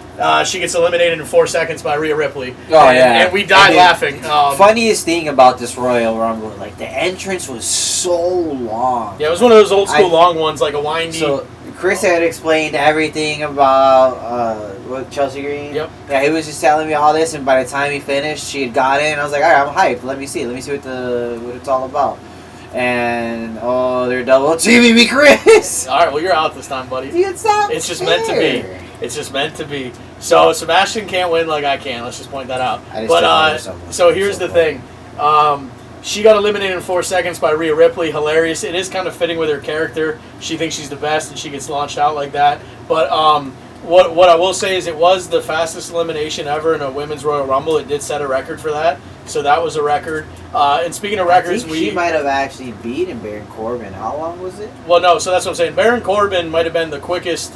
she gets eliminated in 4 seconds by Rhea Ripley. And we died laughing. Funniest thing about this Royal Rumble, the entrance was so long. Yeah, it was one of those old school long ones, like a windy. So Chris had explained everything about with Chelsea Green. Yep. Yeah, he was just telling me all this, and by the time he finished, she had got in. I was like, all right, I'm hyped. Let me see what it's all about. And they're double teaming me, Chris. All right, well you're out this time, buddy. Dude, stop. It's just meant to be. It's just meant to be. So Sebastian can't win like I can. Let's just point that out. I just But took over someone. so here's So the thing. She got eliminated in 4 seconds by Rhea Ripley. Hilarious. It is kind of fitting with her character. She thinks she's the best, and she gets launched out like that. But what I will say is it was the fastest elimination ever in a women's Royal Rumble. It did set a record for that. So that was a record. And speaking of records, I think she might have actually beaten Baron Corbin. How long was it? Well, no, so that's what I'm saying. Baron Corbin might have been the quickest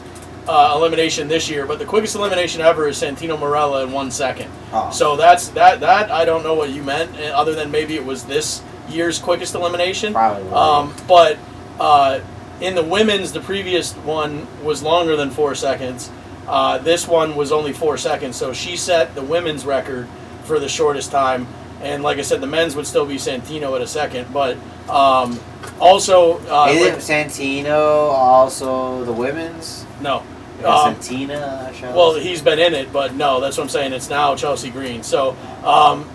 elimination this year, but the quickest elimination ever is Santino Marella in 1 second. Oh. So that I don't know what you meant, other than maybe it was this year's quickest elimination. Probably. But in the women's, the previous one was longer than 4 seconds. This one was only 4 seconds, so she set the women's record for the shortest time. And like I said, the men's would still be Santino at a second, but also Isn't Santino also the women's? no. Santina. Well, he's been in it, but no, that's what I'm saying. It's now Chelsea Green. So,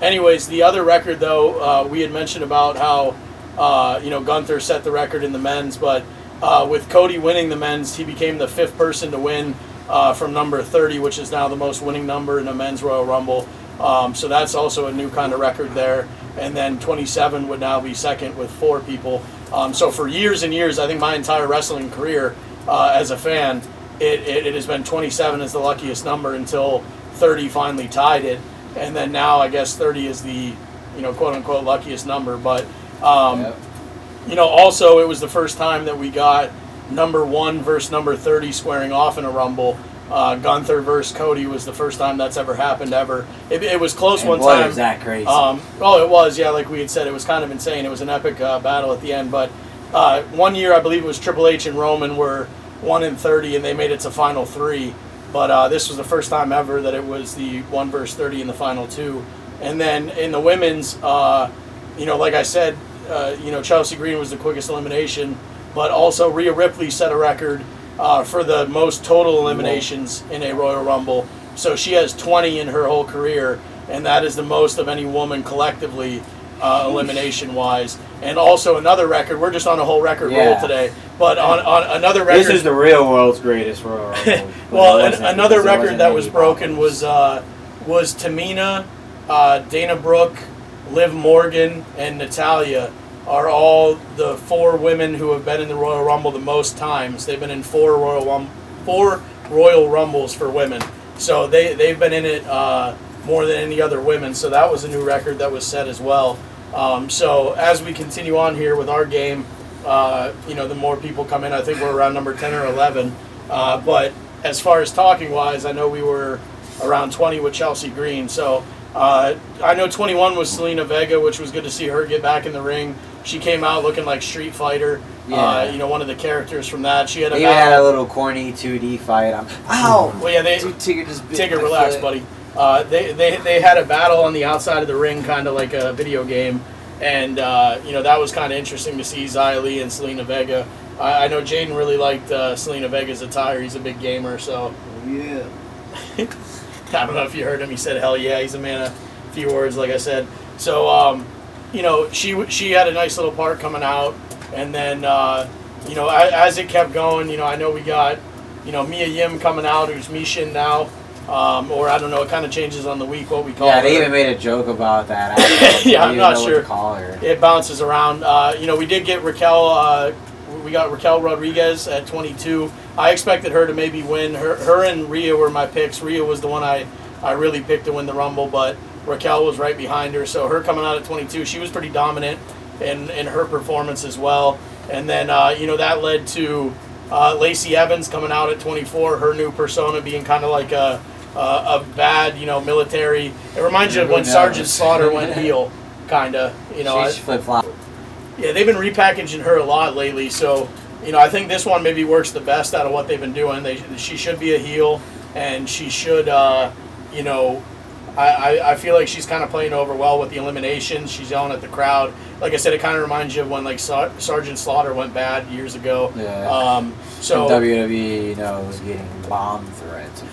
anyways, the other record though, we had mentioned about how Gunther set the record in the men's, but with Cody winning the men's, he became the 5th person to win from number 30, which is now the most winning number in a men's Royal Rumble. So that's also a new kind of record there. And then 27 would now be second with 4 people. So for years and years, I think my entire wrestling career as a fan, it has been 27 is the luckiest number until 30 finally tied it. And then now I guess 30 is the, quote-unquote luckiest number. But, also it was the first time that we got number 1 versus number 30 squaring off in a Rumble. Gunther versus Cody was the first time that's ever happened ever. It was close And one boy, time. was that crazy. It was, yeah, like we had said, it was kind of insane. It was an epic battle at the end. But one year, I believe it was Triple H and Roman were 1 and 30, and they made it to final 3. But this was the first time ever that it was the 1 versus 30 in the final 2. And then in the women's, like I said, Chelsea Green was the quickest elimination, but also Rhea Ripley set a record for the most total eliminations in a Royal Rumble. So she has 20 in her whole career, and that is the most of any woman collectively, elimination-wise. And also another record. We're just on a whole record roll today. But on another record... This is the real world's greatest Royal Rumble. Well, another record that was broken was Tamina, Dana Brooke, Liv Morgan, and Natalya are all the 4 women who have been in the Royal Rumble the most times. They've been in 4 Royal Rumbles for women. So they've been in it more than any other women. So that was a new record that was set as well. So as we continue on here with our game, the more people come in. I think we're around number 10 or 11. But as far as talking-wise, I know we were around 20 with Chelsea Green. So I know 21 was Selena Vega, which was good to see her get back in the ring. She came out looking like Street Fighter. Yeah. One of the characters from that. She had They even had a little corny 2D fight. Ow! Well, yeah, Tigger just bit Tigger, my relax, foot. buddy. They had a battle on the outside of the ring, kind of like a video game, and that was kind of interesting to see Xia Li and Selena Vega. I know Jaden really liked Selena Vega's attire. He's a big gamer, so. Oh, yeah. I don't know if you heard him. He said, "Hell yeah!" He's a man of few words, like I said. So, she had a nice little part coming out, and then as it kept going, I know we got Mia Yim coming out, who's Mishin now. Or I don't know, it kind of changes on the week what we call her. Yeah, they even made a joke about that. Actually. Yeah, I'm not sure. What to call her. It bounces around. We did get Raquel. We got Raquel Rodriguez at 22. I expected her to maybe win. Her and Rhea were my picks. Rhea was the one I really picked to win the Rumble, but Raquel was right behind her. So her coming out at 22, she was pretty dominant in her performance as well. And then that led to Lacey Evans coming out at 24. Her new persona being kind of like a bad, military. It reminds you of when Sergeant Slaughter went heel, kind of. She's flip-flop. Yeah, they've been repackaging her a lot lately, so I think this one maybe works the best out of what they've been doing. She should be a heel, and she should, I feel like she's kind of playing over well with the eliminations. She's yelling at the crowd. Like I said, it kind of reminds you of when Sergeant Slaughter went bad years ago. Yeah. So and WWE, was getting bomb threats.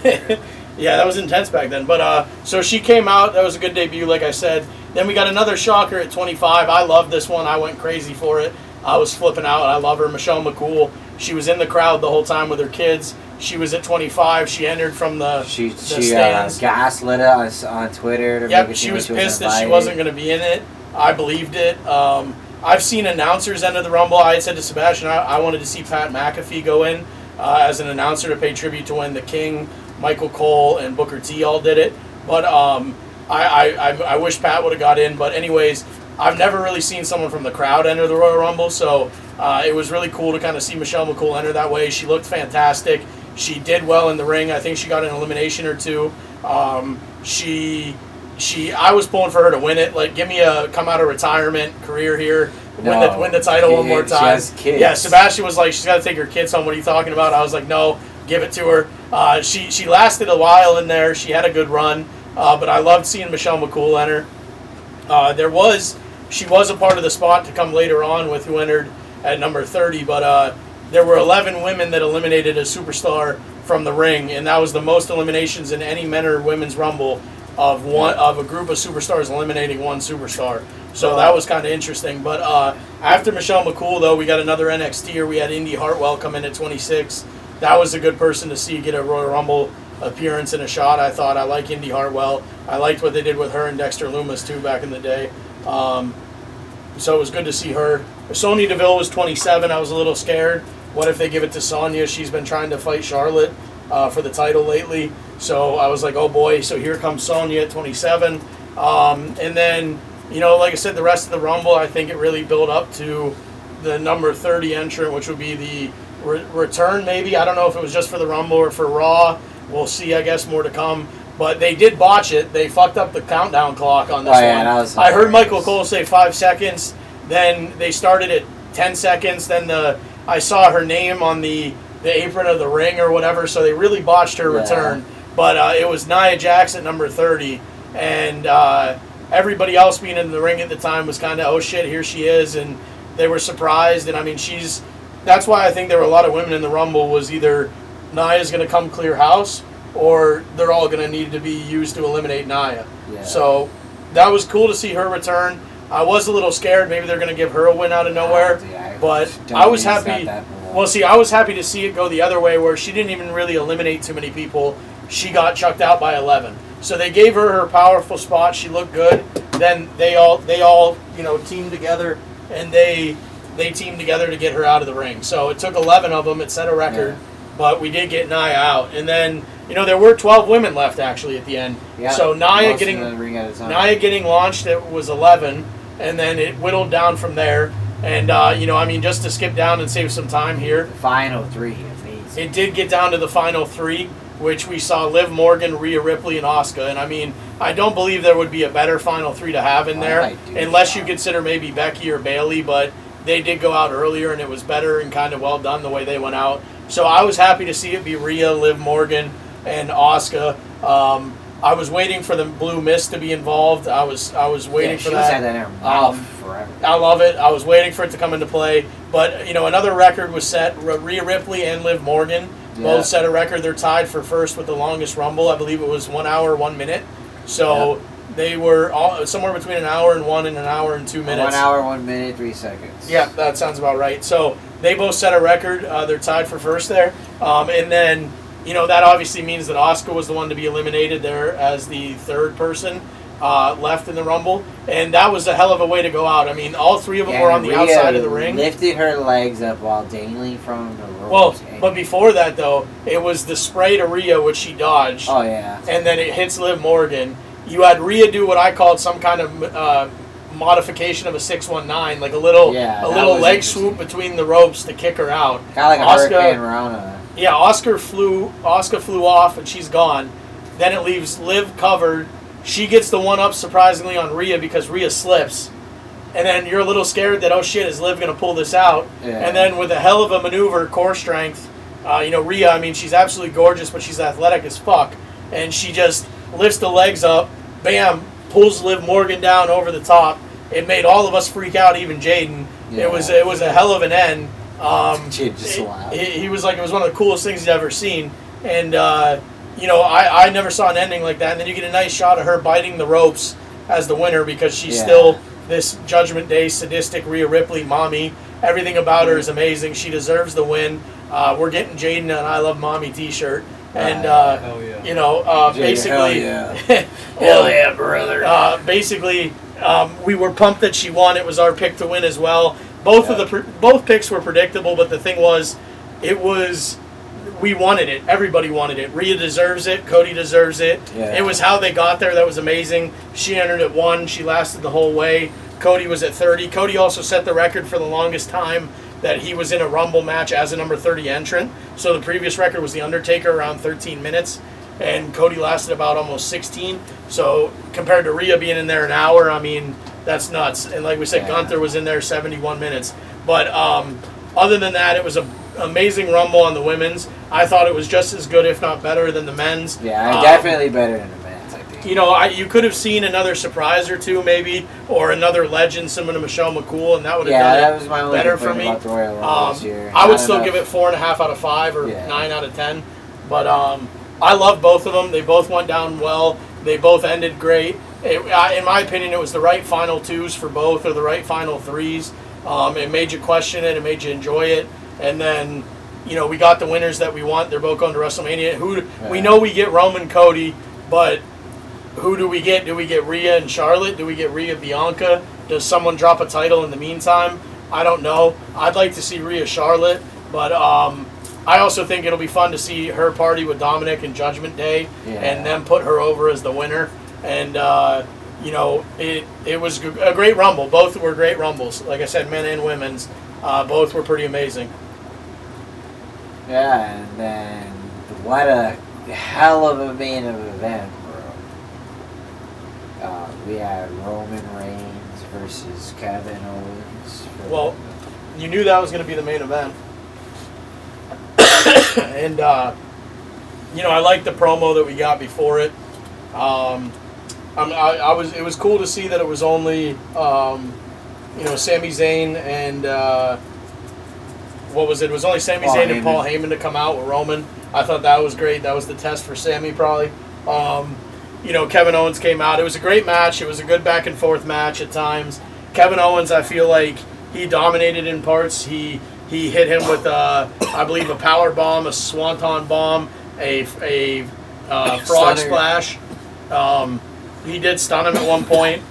Yeah, that was intense back then. But so she came out. That was a good debut, like I said. Then we got another shocker at 25. I love this one. I went crazy for it. I was flipping out. I love her. Michelle McCool. She was in the crowd the whole time with her kids. She was at 25. She entered from the She stands. gaslit us on Twitter to make Yep, it she seem was like she pissed that wasn't she wasn't going to be in it. I believed it. I've seen announcers enter the Rumble. I had said to Sebastian I wanted to see Pat McAfee go in as an announcer to pay tribute to when the King, Michael Cole, and Booker T all did it. But I wish Pat would have got in. But anyways, I've never really seen someone from the crowd enter the Royal Rumble, so it was really cool to kind of see Michelle McCool enter that way. She looked fantastic. She did well in the ring. I think she got an elimination or two. I was pulling for her to win it. Like, give me a come out of retirement career here. Win the title one more time. She has kids. Yeah, Sebastian was like, she's got to take her kids home. What are you talking about? I was like, no, give it to her. She lasted a while in there. She had a good run. But I loved seeing Michelle McCool enter. She was a part of the spot to come later on with who entered at number 30, but there were 11 women that eliminated a superstar from the ring, and that was the most eliminations in any men or women's Rumble of a group of superstars eliminating one superstar. So that was kind of interesting. But after Michelle McCool, though, we got another NXTer. We had Indy Hartwell come in at 26. That was a good person to see get a Royal Rumble appearance and a shot. I thought I like Indy Hartwell. I liked what they did with her and Dexter Lumis too back in the day. So it was good to see her. Sonya Deville was 27. I was a little scared. What if they give it to Sonya? She's been trying to fight Charlotte for the title lately. So I was like, oh boy. So here comes Sonya at 27. And then, like I said, the rest of the Rumble, I think it really built up to the number 30 entrant, which would be the return maybe. I don't know if it was just for the Rumble or for Raw. We'll see, I guess, more to come. But they did botch it. They fucked up the countdown clock on this one. I heard Michael Cole say 5 seconds. Then they started at 10 seconds. Then I saw her name on the apron of the ring or whatever. So they really botched her return. But it was Nia Jax at number 30. And everybody else being in the ring at the time was kind of, oh shit, here she is. And they were surprised. And I mean, that's why I think there were a lot of women in the Rumble, was either Nia's going to come clear house, or they're all going to need to be used to eliminate Nia. Yeah. So that was cool to see her return. I was a little scared. Maybe they're going to give her a win out of nowhere. But I was happy. Well, see, I was happy to see it go the other way, where she didn't even really eliminate too many people. She got chucked out by 11. So they gave her powerful spot. She looked good. Then they all teamed together, and they teamed together to get her out of the ring. So it took 11 of them. It set a record. Yeah. But we did get Nia out. And then, there were 12 women left, actually, at the end. Yeah, so Nia getting launched, it was 11. And then it whittled down from there. And, just to skip down and save some time here. The final 3, amazing. It did get down to the final 3, which we saw Liv Morgan, Rhea Ripley, and Asuka. And, I don't believe there would be a better final 3 to have in there. Unless you consider maybe Becky or Bayley. But they did go out earlier, and it was better and kind of well done the way they went out. So I was happy to see it be Rhea, Liv Morgan, and Asuka. I was waiting for the Blue Mist to be involved. I was waiting for that. She had that in her mouth forever. I love it. I was waiting for it to come into play. But, another record was set. Rhea Ripley and Liv Morgan both set a record. They're tied for first with the longest Rumble. I believe it was 1 hour, 1 minute. So they were somewhere between an hour and 1 and an hour and 2 minutes. 1 hour, 1 minute, 3 seconds. Yeah, that sounds about right. So they both set a record. They're tied for first there. And then, that obviously means that Asuka was the one to be eliminated there as the third person left in the Rumble. And that was a hell of a way to go out. I mean, all 3 of them were on the outside of the ring. Lifted her legs up while dangling from the ropes. Well, but before that, though, it was the spray to Rhea, which she dodged. Oh, yeah. And then it hits Liv Morgan. You had Rhea do what I called some kind of modification of a 619, like a little leg swoop between the ropes to kick her out. Kind of like a Hurricane Rana. Yeah, Asuka flew off, and she's gone. Then it leaves Liv covered. She gets the one up surprisingly on Rhea because Rhea slips. And then you're a little scared that, oh shit, is Liv going to pull this out? Yeah. And then with a hell of a maneuver, core strength, Rhea, she's absolutely gorgeous, but she's athletic as fuck. And she just lifts the legs up, bam, pulls Liv Morgan down over the top. It made all of us freak out, even Jaden. Yeah. It was a hell of an end. Jade just laughed. He was like, it was one of the coolest things he's ever seen. And, I never saw an ending like that. And then you get a nice shot of her biting the ropes as the winner because she's still this Judgment Day sadistic Rhea Ripley mommy. Everything about her is amazing. She deserves the win. We're getting Jaden an I Love Mommy T-shirt, and Hell yeah. you know, basically, Hell well, yeah, brother. basically, we were pumped that she won. It was our pick to win as well. Both of the both picks were predictable, but the thing was, we wanted it. Everybody wanted it. Rhea deserves it. Cody deserves it. Yeah. It was how they got there that was amazing. She entered at 1. She lasted the whole way. Cody was at 30. Cody also set the record for the longest time that he was in a Rumble match as a number 30 entrant. So the previous record was The Undertaker, around 13 minutes. And Cody lasted about almost 16. So compared to Rhea being in there an hour, I mean, that's nuts. And like we said, Gunther was in there 71 minutes. But other than that, it was an amazing Rumble on the women's. I thought it was just as good, if not better, than the men's. Yeah, definitely better than the men's, I think. You know, you could have seen another surprise or two, maybe, or another legend similar to Michelle McCool, and that would have that was my done only it better for complaint me. about the Royal Rumble this year. I would Not still enough. give it 4.5 out of 5 or 9 out of 10. But I love both of them. They both went down well. They both ended great. In my opinion, it was the right final twos for both, or the right final threes. It made you question it. It made you enjoy it. And then, you know, we got the winners that we want. They're both going to WrestleMania. We know we get Roman Cody, but who do we get? Do we get Rhea and Charlotte? Do we get Rhea Bianca? Does someone drop a title in the meantime? I don't know. I'd like to see Rhea Charlotte, but I also think it'll be fun to see her party with Dominic and Judgment Day, and then put her over as the winner. And you know, it was a great Rumble. Both were great Rumbles. Like I said, men and women's, both were pretty amazing. Yeah, and then what a hell of a main event, bro. We had Roman Reigns versus Kevin Owens. Well, you knew that was going to be the main event. And, you know, I liked the promo that we got before it. It was cool to see that it was only, you know, Sami Zayn and, what was it? It was only Sami Zayn and Paul Heyman to come out with Roman. I thought that was great. That was the test for Sami, probably. You know, Kevin Owens came out. It was a great match. It was a good back and forth match at times. Kevin Owens, I feel like he dominated in parts. He hit him with, I believe, a power bomb, a swanton bomb, a frog splash. He did stun him at one point.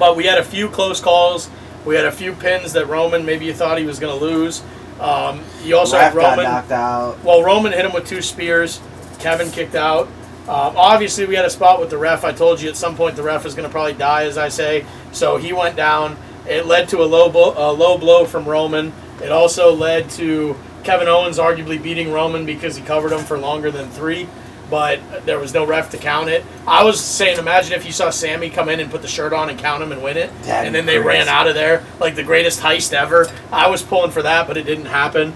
But we had a few close calls. We had a few pins that Roman, maybe you thought he was going to lose. You also had Roman. Got knocked out. Well, Roman hit him with 2 spears. Kevin kicked out. Obviously, we had a spot with the ref. I told you at some point the ref is going to probably die, as I say. So he went down. It led to a low blow from Roman. It also led to Kevin Owens arguably beating Roman because he covered him for longer than 3. But there was no ref to count it. I was saying, imagine if you saw Sami come in and put the shirt on and count him and win it. And then they ran out of there like the greatest heist ever. I was pulling for that, but it didn't happen.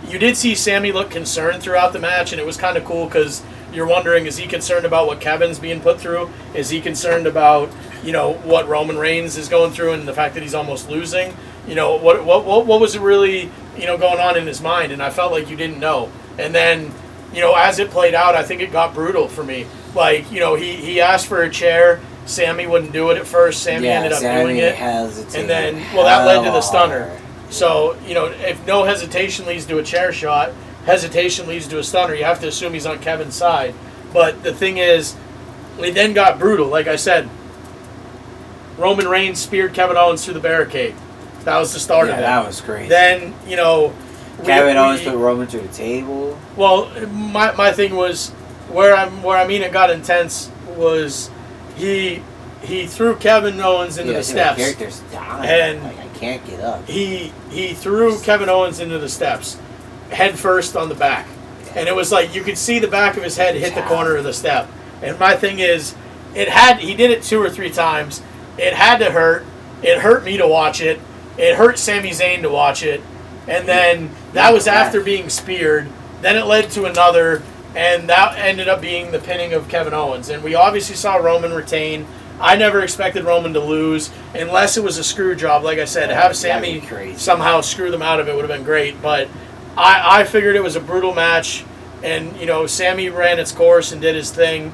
You did see Sami look concerned throughout the match, and it was kind of cool because you're wondering, is he concerned about what Kevin's being put through? Is he concerned about, you know, what Roman Reigns is going through and the fact that he's almost losing? You know, what was it really, you know, going on in his mind? And I felt like you didn't know. And then, you know, as it played out, I think it got brutal for me. Like, you know, he asked for a chair. Sami wouldn't do it at first. Sami ended up doing it. And then, well, that led to the stunner. So, you know, if no hesitation leads to a chair shot, hesitation leads to a stunner. You have to assume he's on Kevin's side. But the thing is, it then got brutal. Like I said, Roman Reigns speared Kevin Owens through the barricade. That was the start of it. That was crazy. Then, you know, Kevin Owens put Roman through the table. Well, my thing was where I mean it got intense was he threw Kevin Owens into the steps. My character's dying. And like, I can't get up. He threw Kevin Owens into the steps, head first on the back, and it was like you could see the back of his head hit the corner of the step. And my thing is, he did it 2 or 3 times. It had to hurt. It hurt me to watch it. It hurt Sami Zayn to watch it. And then that was after being speared. Then it led to another, and that ended up being the pinning of Kevin Owens. And we obviously saw Roman retain. I never expected Roman to lose unless it was a screw job. Like I said, to have Sami somehow screw them out of it would have been great. But I figured it was a brutal match, and you know, Sami ran its course and did his thing.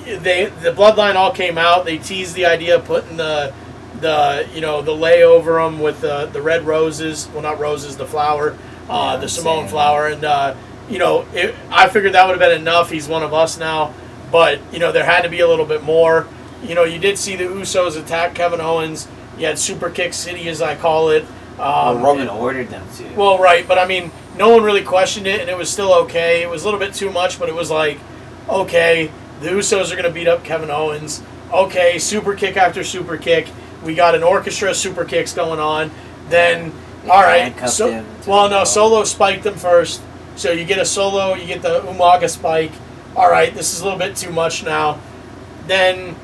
The bloodline all came out. They teased the idea of putting the lay over them with the red roses. Well, not roses, the flower the Samoan flower, and I figured that would have been enough. He's one of us now, but there had to be a little bit more. You did see the Usos attack Kevin Owens. You had Super Kick City, as I call it. Roman ordered them to. Well, right, but I mean, no one really questioned it, and it was still okay. It was a little bit too much, but it was like, okay, the Usos are going to beat up Kevin Owens. Okay, super kick after super kick. We got an orchestra of super kicks going on. Then, all right. Solo spiked them first. So you get a Solo, you get the Umaga spike. All right, this is a little bit too much now. Then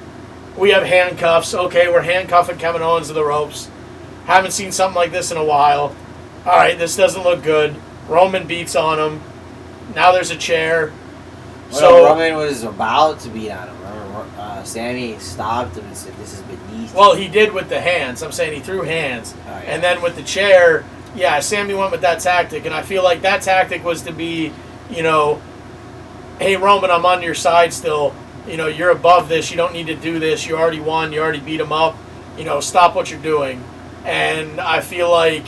we have handcuffs. Okay, we're handcuffing Kevin Owens to the ropes. Haven't seen something like this in a while. All right, this doesn't look good. Roman beats on him. Now there's a chair. So Roman was about to beat on him. Sammy stopped him and said, "This is beneath." Well, he did with the hands. I'm saying he threw hands. Oh, yeah. And then with the chair, yeah, Sammy went with that tactic. And I feel like that tactic was to be, hey, Roman, I'm on your side still. You're above this. You don't need to do this. You already won. You already beat him up. Stop what you're doing. And I feel like,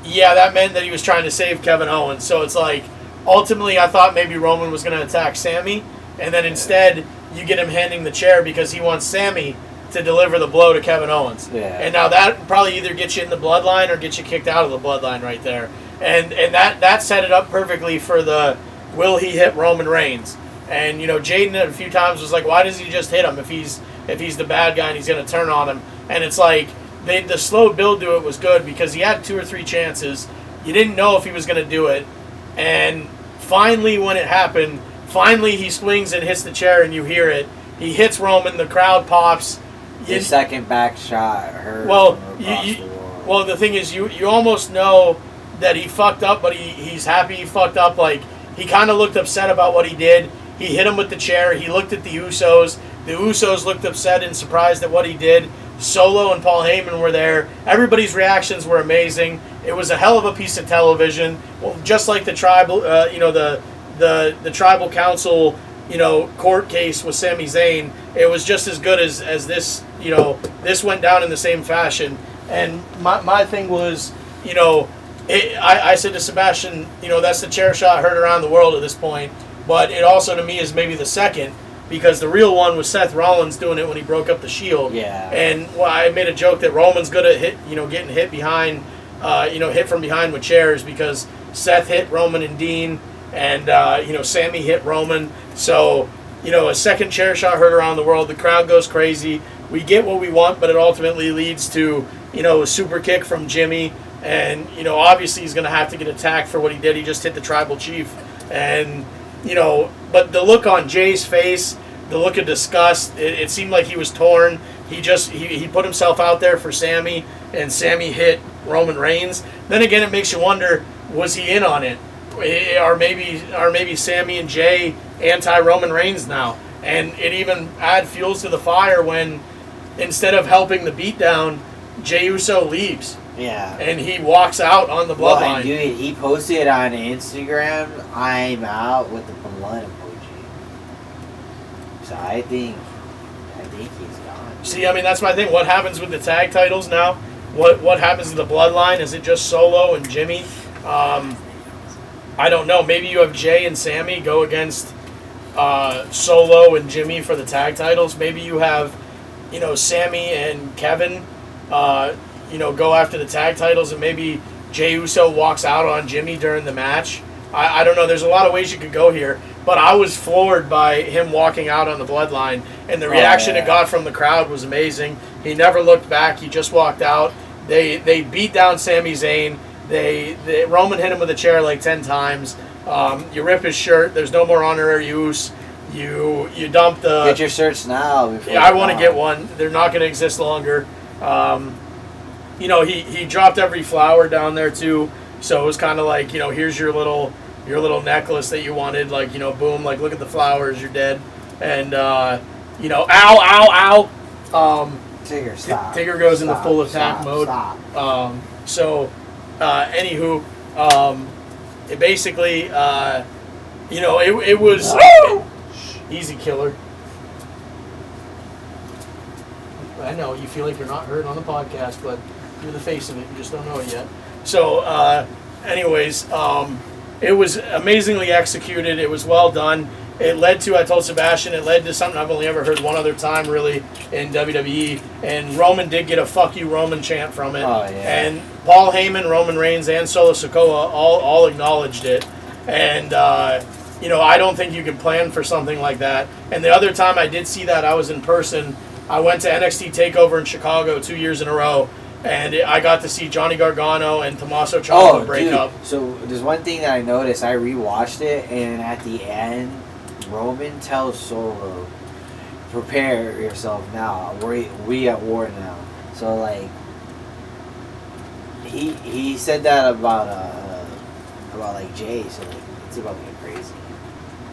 yeah, that meant that he was trying to save Kevin Owens. So it's like, ultimately, I thought maybe Roman was going to attack Sammy. And then instead, you get him handing the chair because he wants Sammy to deliver the blow to Kevin Owens. Yeah. And now that probably either gets you in the bloodline or gets you kicked out of the bloodline right there. And that set it up perfectly for the will he hit Roman Reigns. And Jaden a few times was like, why does he just hit him if he's the bad guy and he's going to turn on him? And it's like the slow build to it was good because he had 2 or 3 chances. You didn't know if he was going to do it. And finally when it happened, he swings and hits the chair, and you hear it. He hits Roman. The crowd pops. The second back shot hurt. Well, the thing is, you almost know that he fucked up, but he's happy he fucked up. Like, he kind of looked upset about what he did. He hit him with the chair. He looked at the Usos. The Usos looked upset and surprised at what he did. Solo and Paul Heyman were there. Everybody's reactions were amazing. It was a hell of a piece of television. Well, just like the tribal, the tribal council, court case with Sami Zayn, it was just as good as this, this went down in the same fashion. And my thing was, I said to Sebastian, that's the chair shot heard around the world at this point, but it also to me is maybe the second, because the real one was Seth Rollins doing it when he broke up the Shield. Yeah. And I made a joke that Roman's good at getting hit behind, hit from behind with chairs, because Seth hit Roman and Dean. And, Sammy hit Roman. So, a second chair shot heard around the world. The crowd goes crazy. We get what we want, but it ultimately leads to, a super kick from Jimmy. And, obviously he's going to have to get attacked for what he did. He just hit the tribal chief. And, but the look on Jay's face, the look of disgust, it seemed like he was torn. He put himself out there for Sammy, and Sammy hit Roman Reigns. Then again, it makes you wonder, was he in on it? Are maybe Sammy and Jay anti-Roman Reigns now? And it even adds fuels to the fire when, instead of helping the beatdown, Jey Uso leaves. Yeah. And he walks out on the bloodline. Well, dude, he posted on Instagram, "I'm out" with the blood emoji. So I think he's gone. See, I mean, that's my thing. What happens with the tag titles now? What happens to the bloodline? Is it just Solo and Jimmy? I don't know. Maybe you have Jay and Sammy go against Solo and Jimmy for the tag titles. Maybe you have, Sammy and Kevin, go after the tag titles, and maybe Jey Uso walks out on Jimmy during the match. I don't know. There's a lot of ways you could go here, but I was floored by him walking out on the bloodline, and the reaction it got from the crowd was amazing. He never looked back. He just walked out. They beat down Sami Zayn. Roman hit him with a chair like 10 times. You rip his shirt. There's no more honorary use. You dump the. Get your shirts now. Yeah, I want to get one. They're not going to exist longer. He dropped every flower down there too. So it was kind of like, here's your little necklace that you wanted. Like, boom. Like, look at the flowers. You're dead. And ow, ow, ow. Tigger, stop. Tigger goes into full attack mode. Stop. Anywho, it basically, it was easy killer. I know you feel like you're not heard on the podcast, but you're the face of it. You just don't know it yet. So, anyways, it was amazingly executed. It was well done. It led to, I told Sebastian, it led to something I've only ever heard one other time really in WWE. And Roman did get a "fuck you, Roman" chant from it. Oh, yeah. And Paul Heyman, Roman Reigns, and Solo Sikoa all acknowledged it. And I don't think you can plan for something like that. And the other time I did see that, I was in person. I went to NXT TakeOver in Chicago 2 years in a row. And I got to see Johnny Gargano and Tommaso Ciampa break up. So there's one thing that I noticed. I rewatched it, and at the end, Roman tells Solo, "Prepare yourself now. We at war now." So like, he said that about like Jay. So like, it's about to get crazy.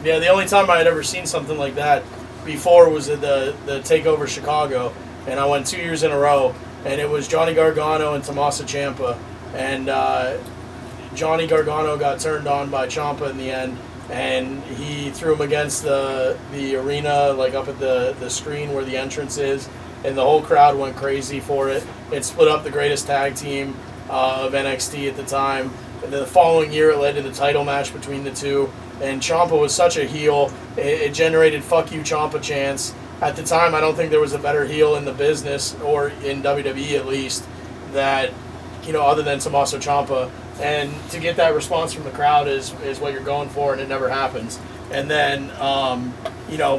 Yeah, the only time I had ever seen something like that before was at the TakeOver Chicago, and I went 2 years in a row. And it was Johnny Gargano and Tommaso Ciampa. And Johnny Gargano got turned on by Ciampa in the end. And he threw him against the arena, like up at the screen where the entrance is. And the whole crowd went crazy for it. It split up the greatest tag team of NXT at the time. And then the following year, it led to the title match between the two. And Ciampa was such a heel. It generated "fuck you, Ciampa" chants. At the time, I don't think there was a better heel in the business, or in WWE at least, that, other than Tommaso Ciampa. And to get that response from the crowd is what you're going for, and it never happens. And then,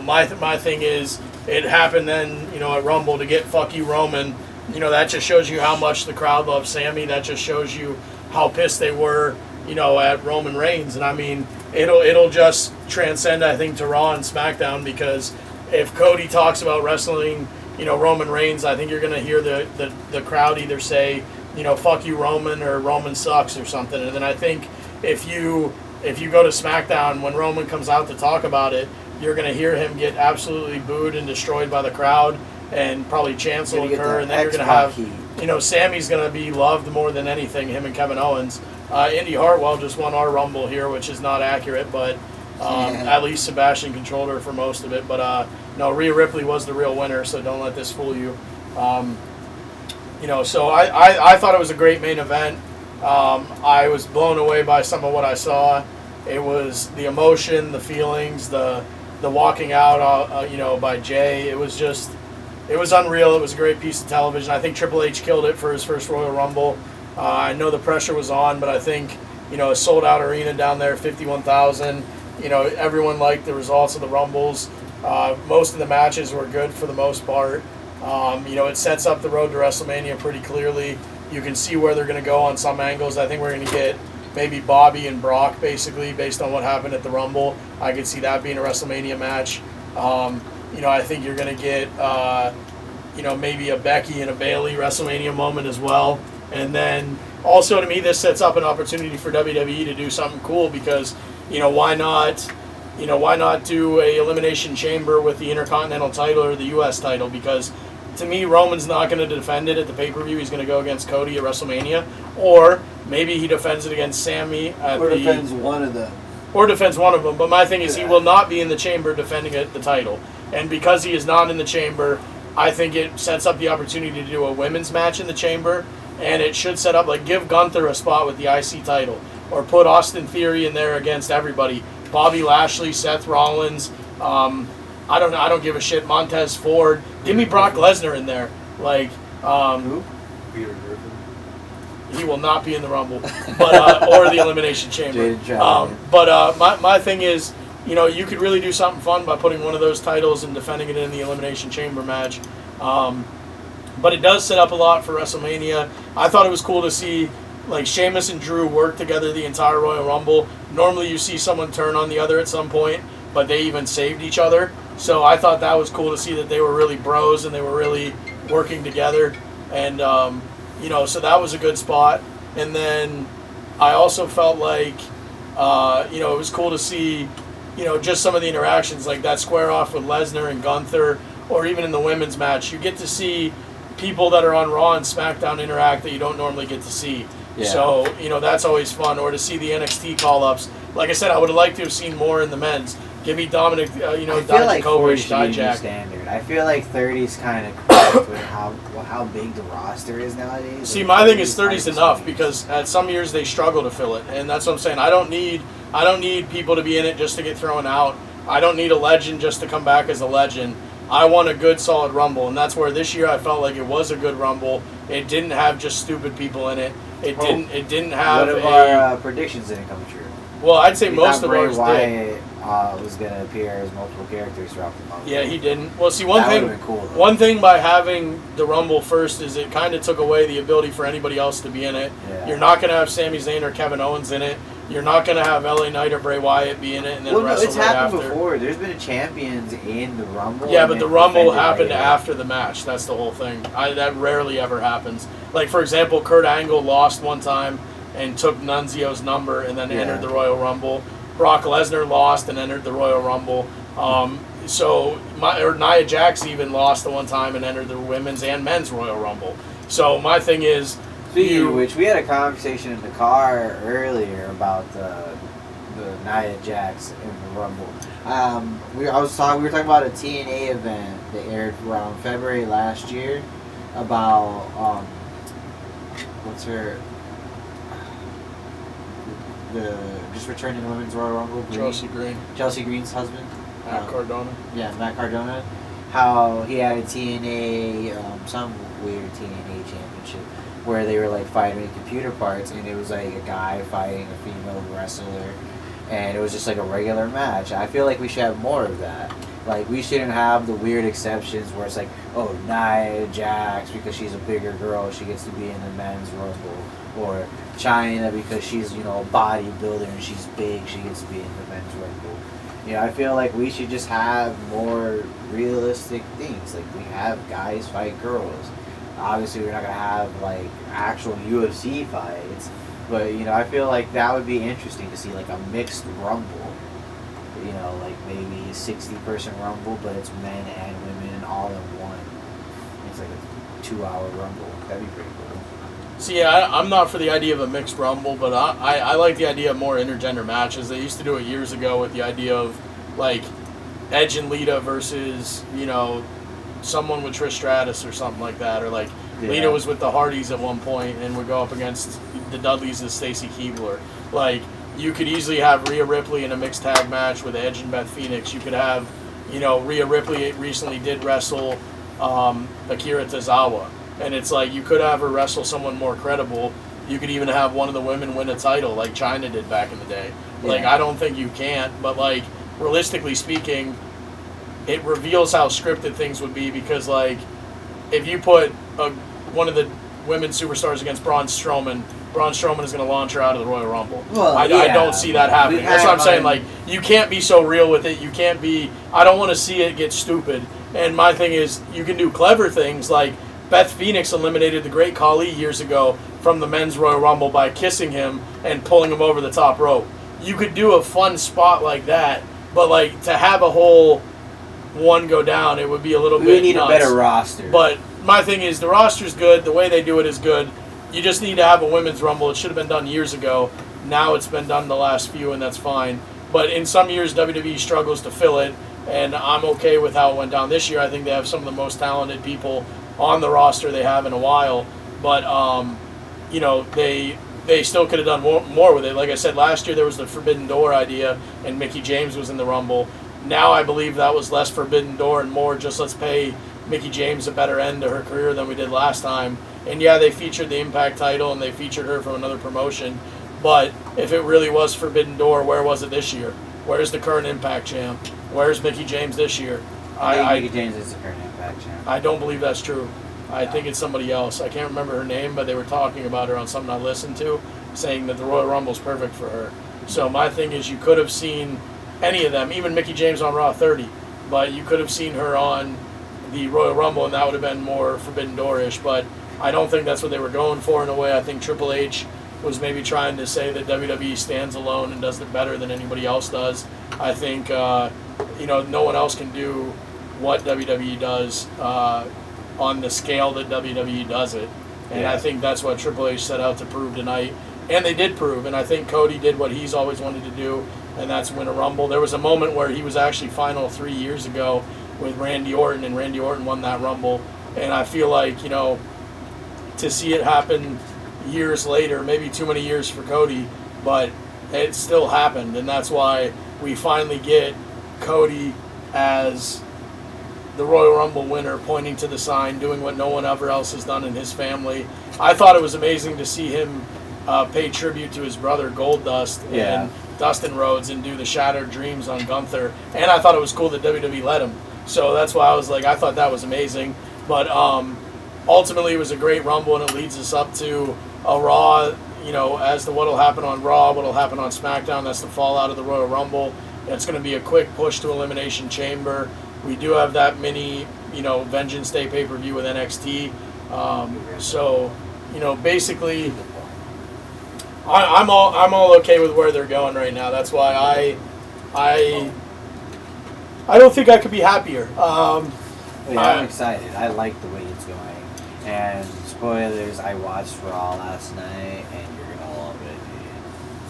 my thing is, it happened then, at Rumble to get "fuck you, Roman." That just shows you how much the crowd loves Sammy. That just shows you how pissed they were, at Roman Reigns. And I mean, it'll just transcend, I think, to Raw and SmackDown, because if Cody talks about wrestling, Roman Reigns, I think you're going to hear the crowd either say, "fuck you, Roman," or "Roman sucks," or something. And then I think if you go to SmackDown, when Roman comes out to talk about it, you're going to hear him get absolutely booed and destroyed by the crowd, and probably chants will occur, and then you're going to have, Sammy's going to be loved more than anything, him and Kevin Owens. Indy Hartwell just won our Rumble here, which is not accurate, but at least Sebastian controlled her for most of it. But no, Rhea Ripley was the real winner, so don't let this fool you. So I thought it was a great main event. I was blown away by some of what I saw. It was the emotion, the feelings, the walking out, by Jay. It was unreal. It was a great piece of television. I think Triple H killed it for his first Royal Rumble. I know the pressure was on, but I think, a sold-out arena down there, 51,000. Everyone liked the results of the Rumbles. Most of the matches were good for the most part. It sets up the road to WrestleMania pretty clearly. You can see where they're going to go on some angles. I think we're going to get maybe Bobby and Brock, basically, based on what happened at the Rumble. I could see that being a WrestleMania match. I think you're going to get, maybe a Becky and a Bayley WrestleMania moment as well. And then also, to me, this sets up an opportunity for WWE to do something cool, because, why not do a Elimination Chamber with the Intercontinental title or the U.S. title? Because to me, Roman's not going to defend it at the pay-per-view. He's going to go against Cody at WrestleMania. Or maybe he defends it against Sammy defends one of them. Or defends one of them. But my thing is, he will not be in the chamber defending the title. And because he is not in the chamber, I think it sets up the opportunity to do a women's match in the chamber. And it should set up, give Gunther a spot with the IC title. Or put Austin Theory in there against everybody. Bobby Lashley, Seth Rollins, I don't give a shit. Montez Ford. Give me Brock Lesnar in there. Who? Peter Griffin. He will not be in the Rumble, but or the Elimination Chamber. My thing is, you could really do something fun by putting one of those titles and defending it in the Elimination Chamber match. But it does set up a lot for WrestleMania. I thought it was cool to see Sheamus and Drew work together the entire Royal Rumble. Normally you see someone turn on the other at some point, but they even saved each other. So I thought that was cool to see that they were really bros and they were really working together. And, so that was a good spot. And then I also felt it was cool to see, just some of the interactions, like that square off with Lesnar and Gunther, or even in the women's match. You get to see people that are on Raw and SmackDown interact that you don't normally get to see. Yeah. So, that's always fun. Or to see the NXT call-ups. Like I said, I would have liked to have seen more in the men's. Give me Dominic, I feel like 40 Dijakovic, should be the new Dijak. standard. I feel like 30 is kind of correct with how big the roster is nowadays. See, Like, my thing is 30 30's is enough huge. because at some years they struggle to fill it, and that's what I'm saying. I don't need people to be in it just to get thrown out. I don't need a legend just to come back as a legend. I want a good, solid Rumble, and that's where this year I felt like it was a good Rumble. It didn't have just stupid people in it. It didn't have What if our predictions didn't come true? Well, I'd say We most thought of Bray ours did. Wyatt was going to appear as multiple characters throughout the month. Yeah, he didn't. Well, see, one That thing. would've been cool, though. One thing by having the Rumble first is it kind of took away the ability for anybody else to be in it. Yeah. You're not going to have Sami Zayn or Kevin Owens in it. You're not going to have LA Knight or Bray Wyatt be in it and then Well, no, wrestle it's right happened after. before. There's been champions in the Rumble. Yeah, and but the then Rumble defended happened later. after the match. That's the whole thing. That rarely ever happens. Like, for example, Kurt Angle lost one time and took Nunzio's number and then entered the Royal Rumble. Brock Lesnar lost and entered the Royal Rumble. Nia Jax even lost the one time and entered the women's and men's Royal Rumble. So my thing is, Speaking of which, we had a conversation in the car earlier about the Nia Jax in the Rumble. We were talking about a TNA event that aired around February last year about what's her just returning the women's Royal Rumble. Chelsea Green's husband. Matt Cardona. Yeah, Matt Cardona. How he had a TNA, some weird TNA championship where they were like fighting with computer parts, and it was like a guy fighting a female wrestler, and it was just like a regular match. I feel like we should have more of that. Like, we shouldn't have the weird exceptions where it's like, oh, Nia Jax, because she's a bigger girl, she gets to be in the men's Rumble. Or China, because she's, a bodybuilder and she's big, she gets to be in the men's Rumble. I feel like we should just have more realistic things. Like, we have guys fight girls. Obviously, we're not going to have, like, actual UFC fights. But, I feel like that would be interesting to see, like, a mixed Rumble. Like maybe a 60-person Rumble, but it's men and women all in one. It's like a 2-hour Rumble. That'd be pretty cool. See, I'm not for the idea of a mixed Rumble, but I like the idea of more intergender matches. They used to do it years ago with the idea of, like, Edge and Lita versus, someone with Trish Stratus or something like that. Or, like, Lita was with the Hardys at one point and would go up against the Dudleys and Stacy Keibler. Like, you could easily have Rhea Ripley in a mixed tag match with Edge and Beth Phoenix. You could have, Rhea Ripley recently did wrestle Akira Tozawa. And it's like, you could have her wrestle someone more credible. You could even have one of the women win a title like China did back in the day. Like, I don't think you can't. But, like, realistically speaking, it reveals how scripted things would be because, like, if you put one of the women's superstars against Braun Strowman is going to launch her out of the Royal Rumble. Well, I don't see that happening. That's what I'm saying. Like, you can't be so real with it. You can't be... I don't want to see it get stupid. And my thing is, you can do clever things. Like, Beth Phoenix eliminated the Great Khali years ago from the men's Royal Rumble by kissing him and pulling him over the top rope. You could do a fun spot like that, but, like, to have a whole one go down, it would be a little bit We need nuts. a better roster. But my thing is, the roster's good. The way they do it is good. You just need to have a women's Rumble. It should have been done years ago. Now it's been done the last few, and that's fine. But in some years, WWE struggles to fill it, and I'm okay with how it went down this year. I think they have some of the most talented people on the roster they have in a while. But, they still could have done more with it. Like I said, last year there was the Forbidden Door idea, and Mickie James was in the Rumble. Now I believe that was less Forbidden Door and more just let's pay Mickie James a better end to her career than we did last time. And yeah, they featured the Impact title and they featured her from another promotion. But if it really was Forbidden Door, where was it this year? Where's the current Impact champ? Where's Mickie James this year? I think Mickie James is the current Impact champ. I don't believe that's true. I think it's somebody else. I can't remember her name, but they were talking about her on something I listened to, saying that the Royal Rumble's perfect for her. So my thing is, you could have seen any of them, even Mickie James on Raw 30, but you could have seen her on the Royal Rumble, and that would have been more Forbidden Door-ish. But I don't think that's what they were going for in a way. I think Triple H was maybe trying to say that WWE stands alone and does it better than anybody else does. I think, no one else can do what WWE does on the scale that WWE does it. And I think that's what Triple H set out to prove tonight. And they did prove. And I think Cody did what he's always wanted to do. and that's win a Rumble. There was a moment where he was actually final 3 years ago with Randy Orton, and Randy Orton won that Rumble. And I feel like, to see it happen years later, maybe too many years for Cody, but it still happened, and that's why we finally get Cody as the Royal Rumble winner, pointing to the sign, doing what no one ever else has done in his family. I thought it was amazing to see him pay tribute to his brother Goldust and Dustin Rhodes and do the Shattered Dreams on Gunther, and I thought it was cool that WWE let him. So that's why I was like, I thought that was amazing. But ultimately, it was a great Rumble, and it leads us up to a Raw, as to what will happen on Raw, what will happen on SmackDown. That's the fallout of the Royal Rumble. It's going to be a quick push to Elimination Chamber. We do have that mini, Vengeance Day pay-per-view with NXT. So, basically, I'm all okay with where they're going right now. That's why I don't think I could be happier. I'm excited. I like the way it's going. And spoilers, I watched Raw last night, and you're gonna love it,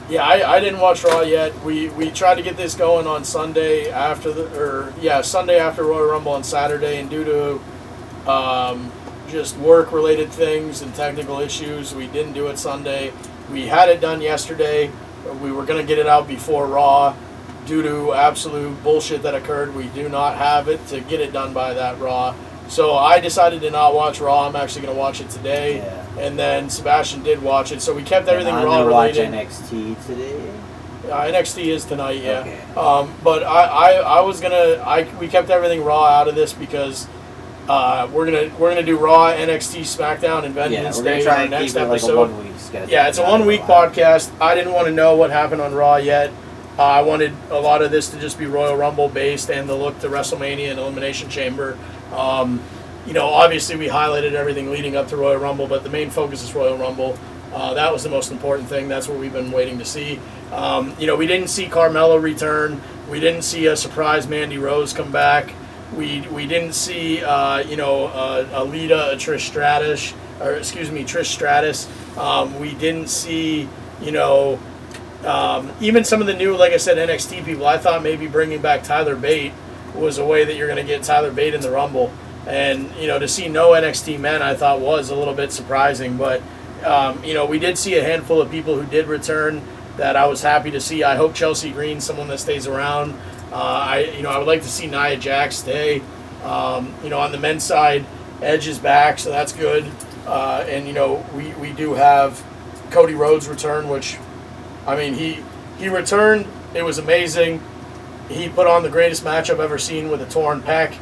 dude. Yeah, I didn't watch Raw yet. We tried to get this going on Sunday after Sunday after Royal Rumble on Saturday, and due to just work-related things and technical issues, we didn't do it Sunday. We had it done yesterday. We were gonna get it out before Raw. Due to absolute bullshit that occurred, we do not have it to get it done by that Raw. So I decided to not watch Raw. I'm actually going to watch it today. Yeah. And then Sebastian did watch it. So we kept everything I'm Raw gonna watch related. NXT today. NXT is tonight, yeah. Okay. But we kept everything Raw out of this because we're gonna do Raw, NXT, SmackDown, and Vengeance Day in our next episode. Like a 1 week schedule. Yeah, it's a 1 week podcast. I didn't want to know what happened on Raw yet. I wanted a lot of this to just be Royal Rumble based and the look to WrestleMania and Elimination Chamber. Obviously we highlighted everything leading up to Royal Rumble, but the main focus is Royal Rumble. That was the most important thing. That's what we've been waiting to see. We didn't see Carmelo return. We didn't see a surprise Mandy Rose come back. We didn't see Alita, Trish Stratus. We didn't see even some of the new, like I said, NXT people. I thought maybe bringing back Tyler Bate was a way that you're going to get Tyler Bate in the Rumble. And, to see no NXT men, I thought was a little bit surprising. But, we did see a handful of people who did return that I was happy to see. I hope Chelsea Green's someone that stays around. I would like to see Nia Jax stay. On the men's side, Edge is back, so that's good. And, we do have Cody Rhodes return, which... he returned. It was amazing. He put on the greatest match I've ever seen with a torn pec,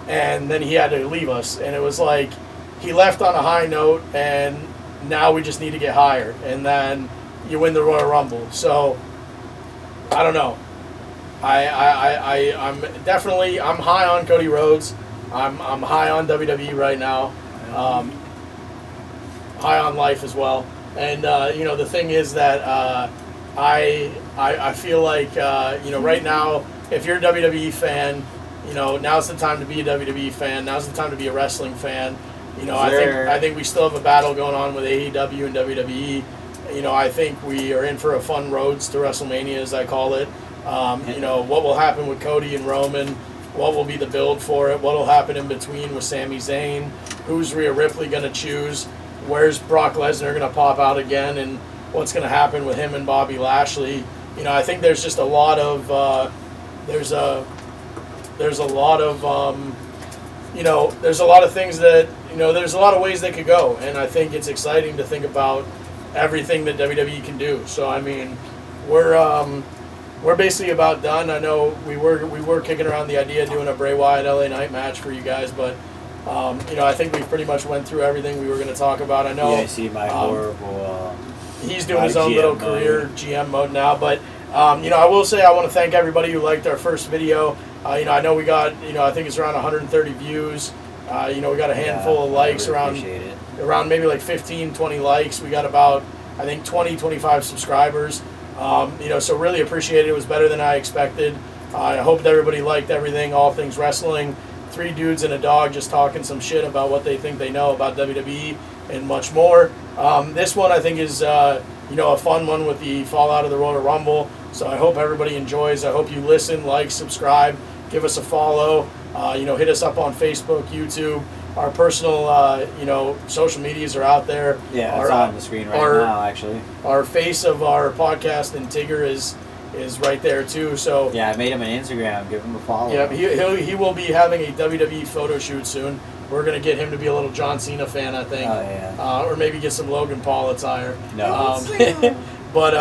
and then he had to leave us. And it was like he left on a high note, and now we just need to get higher. And then you win the Royal Rumble. So I don't know. I'm high on Cody Rhodes. I'm high on WWE right now. High on life as well. And the thing is that. I feel like right now, if you're a WWE fan, now's the time to be a WWE fan. Now's the time to be a wrestling fan. I think we still have a battle going on with AEW and WWE. I think we are in for a fun roads to WrestleMania, as I call it. What will happen with Cody and Roman? What will be the build for it? What will happen in between with Sami Zayn? Who's Rhea Ripley going to choose? Where's Brock Lesnar going to pop out again? And what's going to happen with him and Bobby Lashley? I think there's just a lot of there's a lot of things that there's a lot of ways they could go, and I think it's exciting to think about everything that WWE can do. So we're basically about done. I know we were kicking around the idea of doing a Bray Wyatt LA Knight match for you guys, but I think we pretty much went through everything we were going to talk about. I know. Yeah, I see my horrible. He's doing his own little career GM mode now, but I will say I want to thank everybody who liked our first video. I know we got I think it's around 130 views. We got a handful of likes, really around maybe like 15, 20 likes. We got about I think 20, 25 subscribers. So really appreciate it. It was better than I expected. I hope that everybody liked everything, all things wrestling. 3 dudes and a dog just talking some shit about what they think they know about WWE. and much more. This one I think is a fun one with the fallout of the Royal Rumble. So I hope everybody enjoys. I hope you listen, like, subscribe, give us a follow. Hit us up on Facebook, YouTube. Our personal, social medias are out there. Yeah, it's on the screen now, actually. Our face of our podcast and Tigger is right there too. So yeah, I made him an Instagram. Give him a follow. Yeah, he will be having a WWE photo shoot soon. We're gonna get him to be a little John Cena fan, I think. Oh yeah. Or maybe get some Logan Paul attire. No. But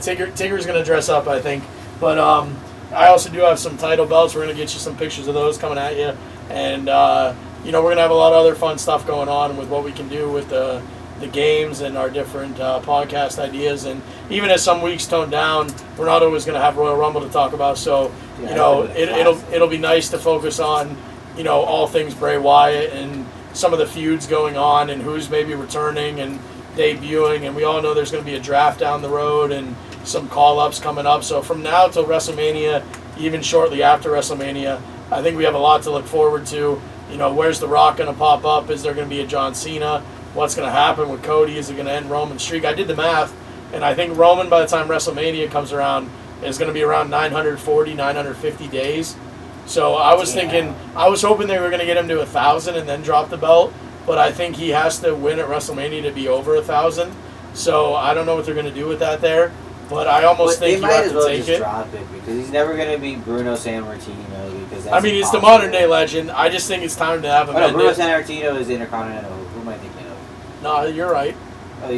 Tigger's gonna dress up, I think. But I also do have some title belts. We're gonna get you some pictures of those coming at you, and we're gonna have a lot of other fun stuff going on with what we can do with the games and our different podcast ideas. And even as some weeks tone down, we're not always going to have Royal Rumble to talk about. So it'll be nice to focus on all things Bray Wyatt and some of the feuds going on and who's maybe returning and debuting. And we all know there's going to be a draft down the road and some call-ups coming up. So from now till WrestleMania, even shortly after WrestleMania, I think we have a lot to look forward to. Where's The Rock going to pop up? Is there going to be a John Cena? What's going to happen with Cody? Is it going to end Roman's streak? I did the math, and I think Roman, by the time WrestleMania comes around, is going to be around 940, 950 days. So I was hoping they were going to get him to 1,000 and then drop the belt, but I think he has to win at WrestleMania to be over 1,000. So I don't know what they're going to do with that there, but I almost think you have to take it. Drop it because he's never going to beat Bruno Sammartino because that's it's the modern day legend. I just think it's time to have him. Bruno Sammartino is Intercontinental. Who am I thinking of? No, you're right. Oh,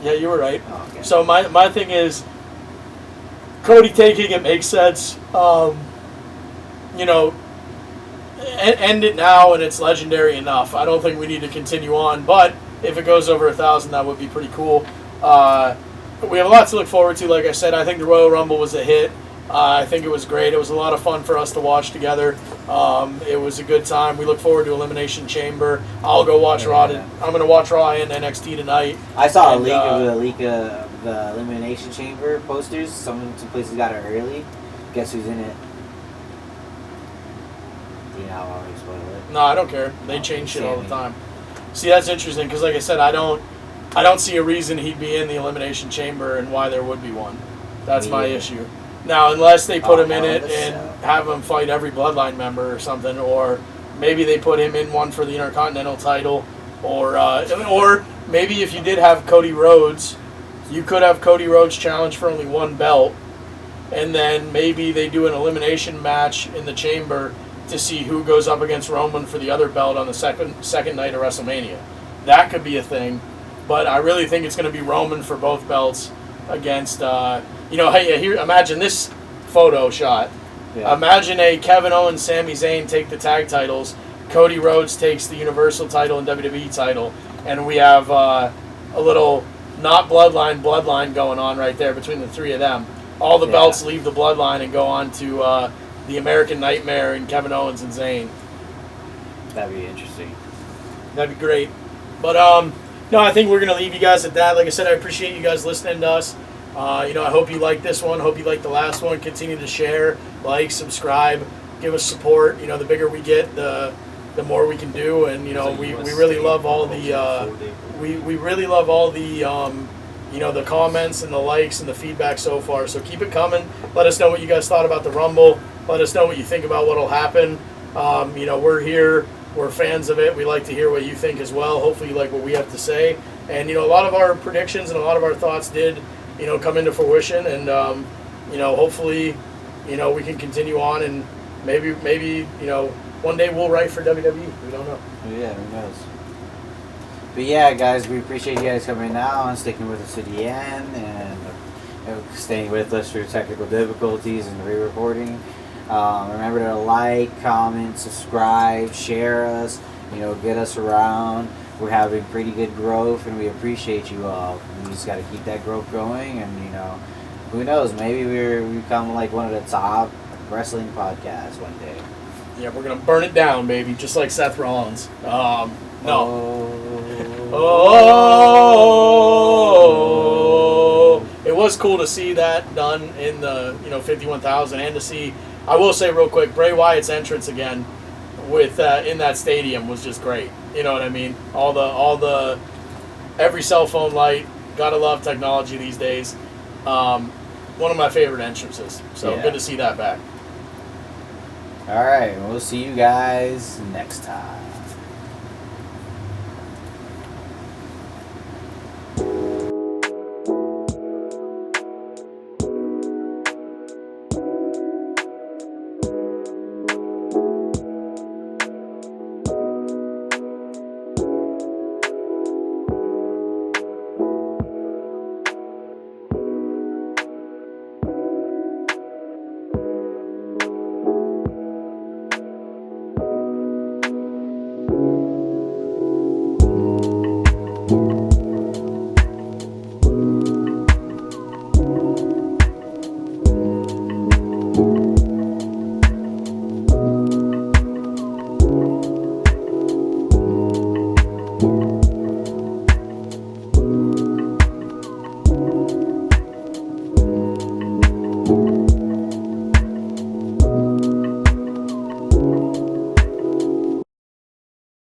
yeah, you were right. Oh, okay. So my thing is, Cody taking it makes sense. End it now, and it's legendary enough. I don't think we need to continue on, but if it goes over 1,000, that would be pretty cool. We have a lot to look forward to. Like I said, I think the Royal Rumble was a hit. I think it was great. It was a lot of fun for us to watch together. It was a good time. We look forward to Elimination Chamber. I'll go watch Raw. I'm going to watch Raw and NXT tonight. I saw a leak of the Elimination Chamber posters. Some places got it early. Guess who's in it? Do you know how I spoil it? No, I don't care. They change shit all the time. See, that's interesting because, like I said, I don't see a reason he'd be in the Elimination Chamber and why there would be one. That's my issue. Now, unless they put him in it and have him fight every Bloodline member or something, or maybe they put him in one for the Intercontinental title, or maybe if you did have Cody Rhodes, you could have Cody Rhodes challenge for only one belt, and then maybe they do an elimination match in the Chamber to see who goes up against Roman for the other belt on the second night of WrestleMania. That could be a thing, but I really think it's going to be Roman for both belts against... hey, here, imagine this photo shot. Yeah. Imagine a Kevin Owens, Sami Zayn take the tag titles. Cody Rhodes takes the Universal title and WWE title. And we have a little, not bloodline going on right there between the three of them. All the belts leave the bloodline and go on to the American Nightmare and Kevin Owens and Zayn. That'd be interesting. That'd be great. But, no, I think we're going to leave you guys at that. Like I said, I appreciate you guys listening to us. I hope you like this one. Hope you like the last one. Continue to share, like, subscribe, give us support. The bigger we get, the more we can do. And we really love all the we really love all the the comments and the likes and the feedback so far. So keep it coming. Let us know what you guys thought about the Rumble. Let us know what you think about what'll happen. We're here. We're fans of it. We like to hear what you think as well. Hopefully you like what we have to say. And a lot of our predictions and a lot of our thoughts did come into fruition, and hopefully, we can continue on, and maybe one day we'll write for WWE. We don't know. Yeah, who knows? But yeah, guys, we appreciate you guys coming out and sticking with us to the end, and staying with us through technical difficulties and re-recording. Remember to like, comment, subscribe, share us. Get us around. We're having pretty good growth, and we appreciate you all. We just got to keep that growth going, and who knows? Maybe we become like one of the top wrestling podcasts one day. Yeah, we're gonna burn it down, baby, just like Seth Rollins. No. Oh. It was cool to see that done in the 51,000, and to see. I will say real quick, Bray Wyatt's entrance again with in that stadium was just great. You know what I mean? All the every cell phone light. Gotta love technology these days. One of my favorite entrances. So Yeah. good to see that back. All right, we'll see you guys next time.